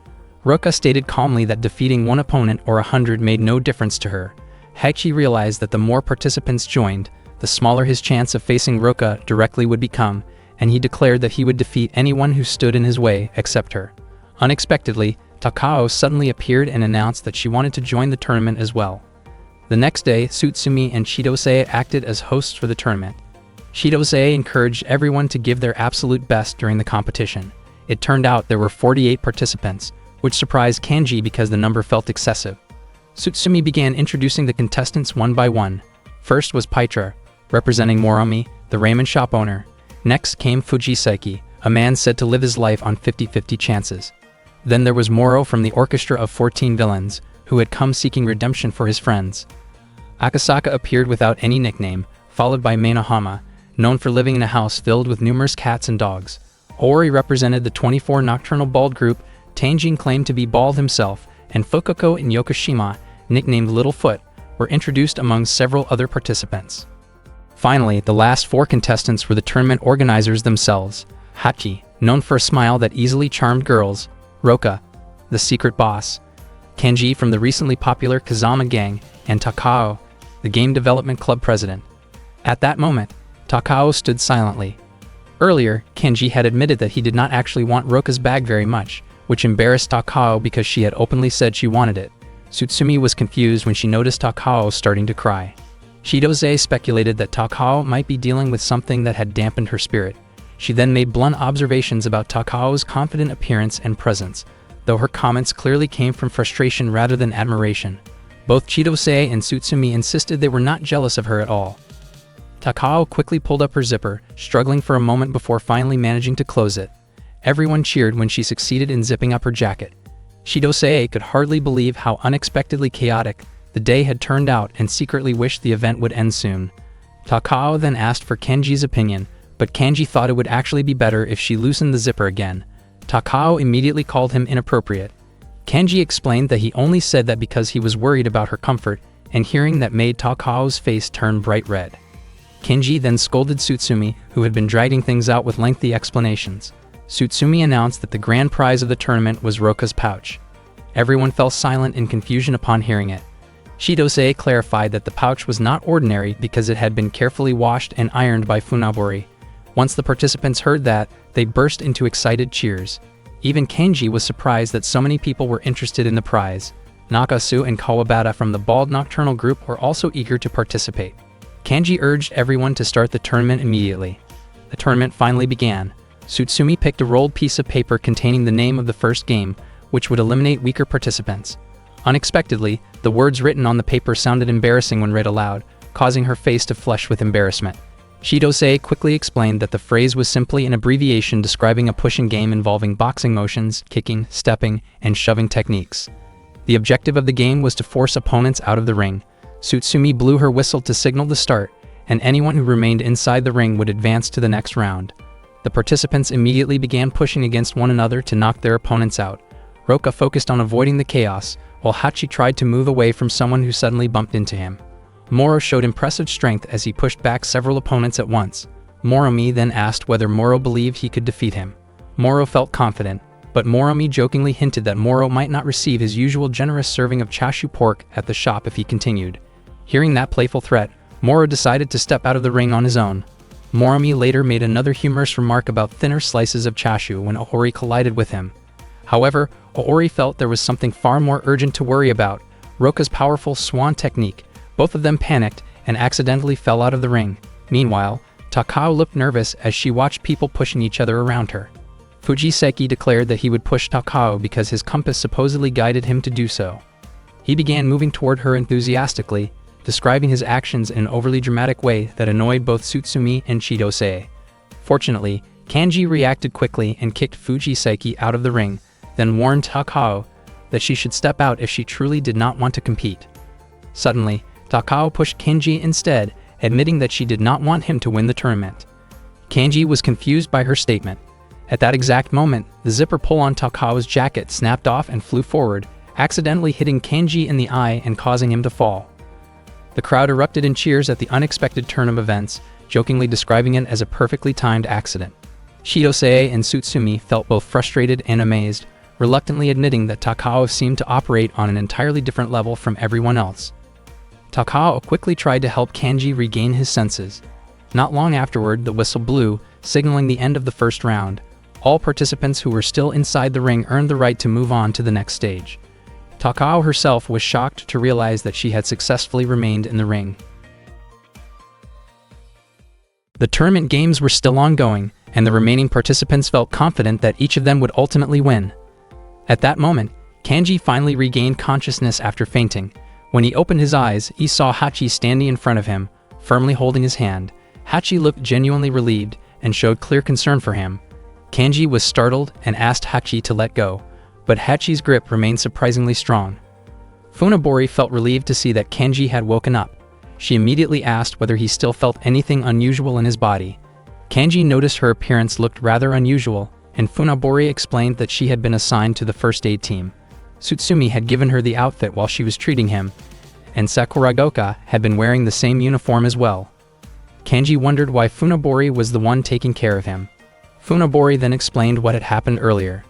Roka stated calmly that defeating one opponent or 100 made no difference to her. Hachi realized that the more participants joined, the smaller his chance of facing Roka directly would become, and he declared that he would defeat anyone who stood in his way except her. Unexpectedly, Takao suddenly appeared and announced that she wanted to join the tournament as well. The next day, Tsutsumi and Chidose acted as hosts for the tournament. Chidose encouraged everyone to give their absolute best during the competition. It turned out there were 48 participants, which surprised Kenji because the number felt excessive. Tsutsumi began introducing the contestants one by one. First was Paitra, representing Morami, the ramen shop owner. Next came Fujiseki, a man said to live his life on 50-50 chances. Then there was Moro from the orchestra of 14 villains, who had come seeking redemption for his friends. Akasaka appeared without any nickname, followed by Mainahama, known for living in a house filled with numerous cats and dogs. Ori represented the 24 nocturnal bald group. Tanjin claimed to be bald himself, and Fukako and Yokoshima, nicknamed Littlefoot, were introduced among several other participants. Finally, the last 4 contestants were the tournament organizers themselves: Hachi, known for a smile that easily charmed girls; Roka, the secret boss; Kenji from the recently popular Kazama gang; and Takao, the game development club president. At that moment, Takao stood silently. Earlier, Kenji had admitted that he did not actually want Roka's bag very much, which embarrassed Takao because she had openly said she wanted it. Tsutsumi was confused when she noticed Takao starting to cry. Shidose speculated that Takao might be dealing with something that had dampened her spirit. She then made blunt observations about Takao's confident appearance and presence, though her comments clearly came from frustration rather than admiration. Both Chidose and Tsutsumi insisted they were not jealous of her at all. Takao quickly pulled up her zipper, struggling for a moment before finally managing to close it. Everyone cheered when she succeeded in zipping up her jacket. Shidose could hardly believe how unexpectedly chaotic the day had turned out and secretly wished the event would end soon. Takao then asked for Kenji's opinion, but Kenji thought it would actually be better if she loosened the zipper again. Takao immediately called him inappropriate. Kenji explained that he only said that because he was worried about her comfort, and hearing that made Takao's face turn bright red. Kenji then scolded Tsutsumi, who had been dragging things out with lengthy explanations. Tsutsumi announced that the grand prize of the tournament was Roka's pouch. Everyone fell silent in confusion upon hearing it. Shidose clarified that the pouch was not ordinary because it had been carefully washed and ironed by Funaburi. Once the participants heard that, they burst into excited cheers. Even Kenji was surprised that so many people were interested in the prize. Nakasu and Kawabata from the Bald Nocturnal group were also eager to participate. Kenji urged everyone to start the tournament immediately. The tournament finally began. Tsutsumi picked a rolled piece of paper containing the name of the first game, which would eliminate weaker participants. Unexpectedly, the words written on the paper sounded embarrassing when read aloud, causing her face to flush with embarrassment. Shidose quickly explained that the phrase was simply an abbreviation describing a pushing game involving boxing motions, kicking, stepping, and shoving techniques. The objective of the game was to force opponents out of the ring. Tsutsumi blew her whistle to signal the start, and anyone who remained inside the ring would advance to the next round. The participants immediately began pushing against one another to knock their opponents out. Roka focused on avoiding the chaos, while Hachi tried to move away from someone who suddenly bumped into him. Moro showed impressive strength as he pushed back several opponents at once. Moromi then asked whether Moro believed he could defeat him. Moro felt confident, but Moromi jokingly hinted that Moro might not receive his usual generous serving of chashu pork at the shop if he continued. Hearing that playful threat, Moro decided to step out of the ring on his own. Moromi later made another humorous remark about thinner slices of chashu when Ohori collided with him. However, Ohori felt there was something far more urgent to worry about: Roka's powerful swan technique. Both of them panicked and accidentally fell out of the ring. Meanwhile, Takao looked nervous as she watched people pushing each other around her. Fujiseki declared that he would push Takao because his compass supposedly guided him to do so. He began moving toward her enthusiastically, describing his actions in an overly dramatic way that annoyed both Tsutsumi and Chidose. Fortunately, Kanji reacted quickly and kicked Fujiseki out of the ring, then warned Takao that she should step out if she truly did not want to compete. Suddenly, Takao pushed Kenji instead, admitting that she did not want him to win the tournament. Kanji was confused by her statement. At that exact moment, the zipper pull on Takao's jacket snapped off and flew forward, accidentally hitting Kanji in the eye and causing him to fall. The crowd erupted in cheers at the unexpected turn of events, jokingly describing it as a perfectly timed accident. Shidose and Tsutsumi felt both frustrated and amazed, reluctantly admitting that Takao seemed to operate on an entirely different level from everyone else. Takao quickly tried to help Kanji regain his senses. Not long afterward, the whistle blew, signaling the end of the first round. All participants who were still inside the ring earned the right to move on to the next stage. Takao herself was shocked to realize that she had successfully remained in the ring. The tournament games were still ongoing, and the remaining participants felt confident that each of them would ultimately win. At that moment, Kanji finally regained consciousness after fainting. When he opened his eyes, he saw Hachi standing in front of him, firmly holding his hand. Hachi looked genuinely relieved and showed clear concern for him. Kanji was startled and asked Hachi to let go, but Hachi's grip remained surprisingly strong. Funabori felt relieved to see that Kanji had woken up. She immediately asked whether he still felt anything unusual in his body. Kanji noticed her appearance looked rather unusual, and Funabori explained that she had been assigned to the first aid team. Tsutsumi had given her the outfit while she was treating him, and Sakuragoka had been wearing the same uniform as well. Kanji wondered why Funabori was the one taking care of him. Funabori then explained what had happened earlier.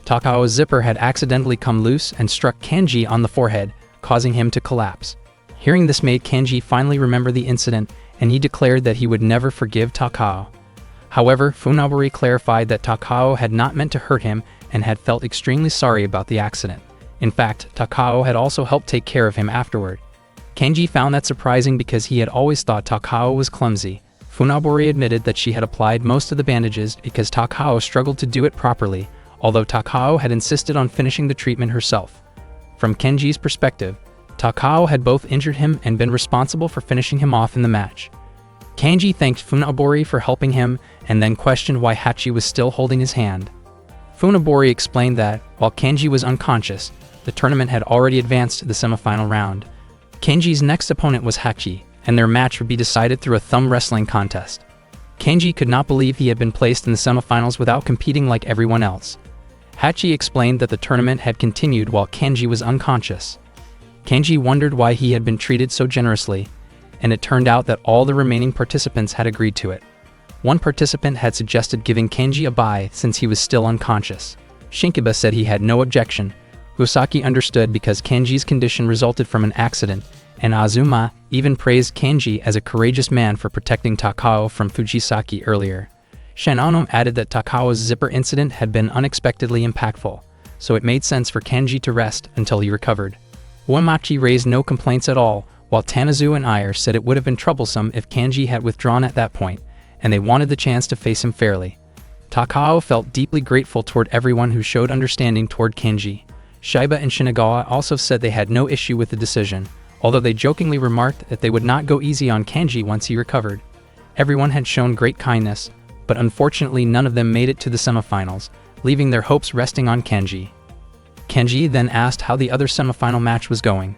Takao's zipper had accidentally come loose and struck Kanji on the forehead, causing him to collapse. Hearing this made Kanji finally remember the incident, and he declared that he would never forgive Takao. However, Funabori clarified that Takao had not meant to hurt him and had felt extremely sorry about the accident. In fact, Takao had also helped take care of him afterward. Kanji found that surprising because he had always thought Takao was clumsy. Funabori admitted that she had applied most of the bandages because Takao struggled to do it properly, although Takao had insisted on finishing the treatment herself. From Kenji's perspective, Takao had both injured him and been responsible for finishing him off in the match. Kanji thanked Funabori for helping him and then questioned why Hachi was still holding his hand. Funabori explained that, while Kanji was unconscious, the tournament had already advanced to the semifinal round. Kenji's next opponent was Hachi, and their match would be decided through a thumb wrestling contest. Kanji could not believe he had been placed in the semifinals without competing like everyone else. Hachi explained that the tournament had continued while Kanji was unconscious. Kanji wondered why he had been treated so generously, and it turned out that all the remaining participants had agreed to it. One participant had suggested giving Kanji a bye since he was still unconscious. Shinkiba said he had no objection. Usaki understood because Kanji's condition resulted from an accident, and Azuma even praised Kanji as a courageous man for protecting Takao from Fujisaki earlier. Shinano added that Takao's zipper incident had been unexpectedly impactful, so it made sense for Kanji to rest until he recovered. Uemachi raised no complaints at all, while Tanazu and Ayer said it would have been troublesome if Kanji had withdrawn at that point, and they wanted the chance to face him fairly. Takao felt deeply grateful toward everyone who showed understanding toward Kanji. Shiba and Shinagawa also said they had no issue with the decision, although they jokingly remarked that they would not go easy on Kanji once he recovered. Everyone had shown great kindness, but unfortunately none of them made it to the semifinals, leaving their hopes resting on Kanji. Kanji then asked how the other semifinal match was going.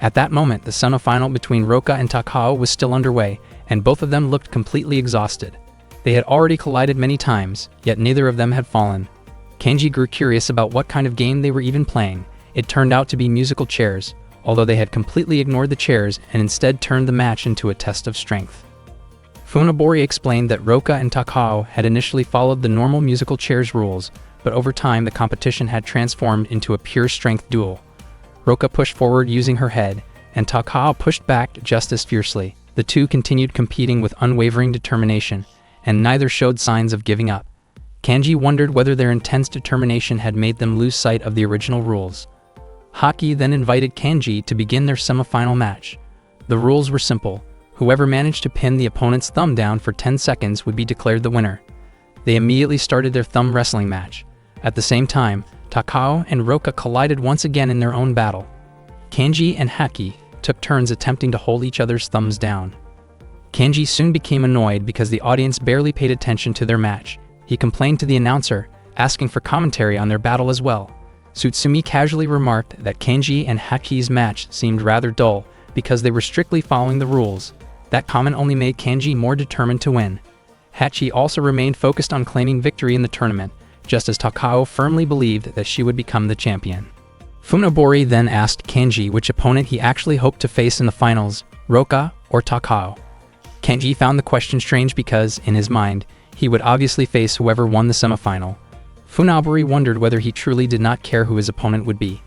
At that moment, the semifinal between Roka and Takao was still underway, and both of them looked completely exhausted. They had already collided many times, yet neither of them had fallen. Kanji grew curious about what kind of game they were even playing. It turned out to be musical chairs, although they had completely ignored the chairs and instead turned the match into a test of strength. Funabori explained that Roka and Takao had initially followed the normal musical chairs rules, but over time the competition had transformed into a pure strength duel. Roka pushed forward using her head, and Takao pushed back just as fiercely. The two continued competing with unwavering determination, and neither showed signs of giving up. Kanji wondered whether their intense determination had made them lose sight of the original rules. Haki then invited Kanji to begin their semifinal match. The rules were simple. Whoever managed to pin the opponent's thumb down for 10 seconds would be declared the winner. They immediately started their thumb wrestling match. At the same time, Takao and Roka collided once again in their own battle. Kanji and Haki took turns attempting to hold each other's thumbs down. Kanji soon became annoyed because the audience barely paid attention to their match. He complained to the announcer, asking for commentary on their battle as well. Tsutsumi casually remarked that Kanji and Haki's match seemed rather dull because they were strictly following the rules. That comment only made Kanji more determined to win. Hachi also remained focused on claiming victory in the tournament, just as Takao firmly believed that she would become the champion. Funabori then asked Kanji which opponent he actually hoped to face in the finals, Roka or Takao. Kanji found the question strange because, in his mind, he would obviously face whoever won the semifinal. Funabori wondered whether he truly did not care who his opponent would be.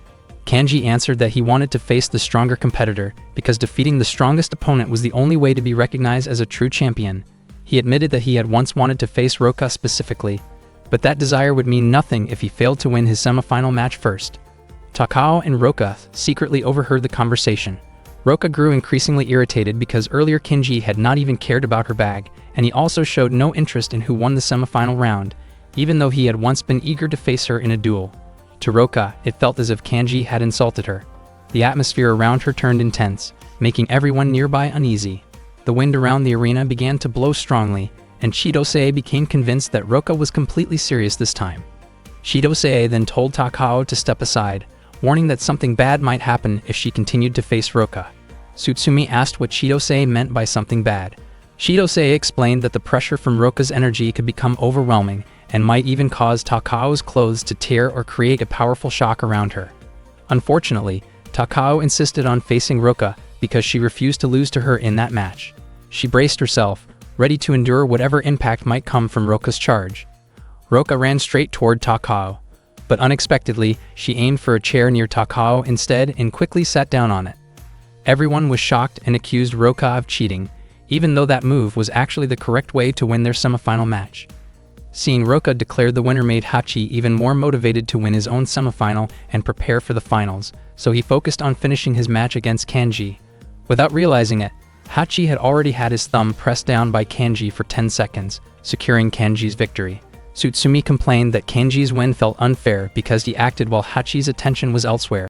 Kanji answered that he wanted to face the stronger competitor because defeating the strongest opponent was the only way to be recognized as a true champion. He admitted that he had once wanted to face Roka specifically, but that desire would mean nothing if he failed to win his semifinal match first. Takao and Roka secretly overheard the conversation. Roka grew increasingly irritated because earlier Kanji had not even cared about her bag, and he also showed no interest in who won the semifinal round, even though he had once been eager to face her in a duel. To Roka, it felt as if Kanji had insulted her. The atmosphere around her turned intense, making everyone nearby uneasy. The wind around the arena began to blow strongly, and Chidose became convinced that Roka was completely serious this time. Chidose then told Takao to step aside, warning that something bad might happen if she continued to face Roka. Tsutsumi asked what Chidose meant by something bad. Chidose explained that the pressure from Roka's energy could become overwhelming and might even cause Takao's clothes to tear or create a powerful shock around her. Unfortunately, Takao insisted on facing Roka because she refused to lose to her in that match. She braced herself, ready to endure whatever impact might come from Roka's charge. Roka ran straight toward Takao, but unexpectedly, she aimed for a chair near Takao instead and quickly sat down on it. Everyone was shocked and accused Roka of cheating, even though that move was actually the correct way to win their semifinal match. Seeing Roka declared the winner made Hachi even more motivated to win his own semifinal and prepare for the finals, so he focused on finishing his match against Kanji. Without realizing it, Hachi had already had his thumb pressed down by Kanji for 10 seconds, securing Kanji's victory. Tsutsumi complained that Kanji's win felt unfair because he acted while Hachi's attention was elsewhere.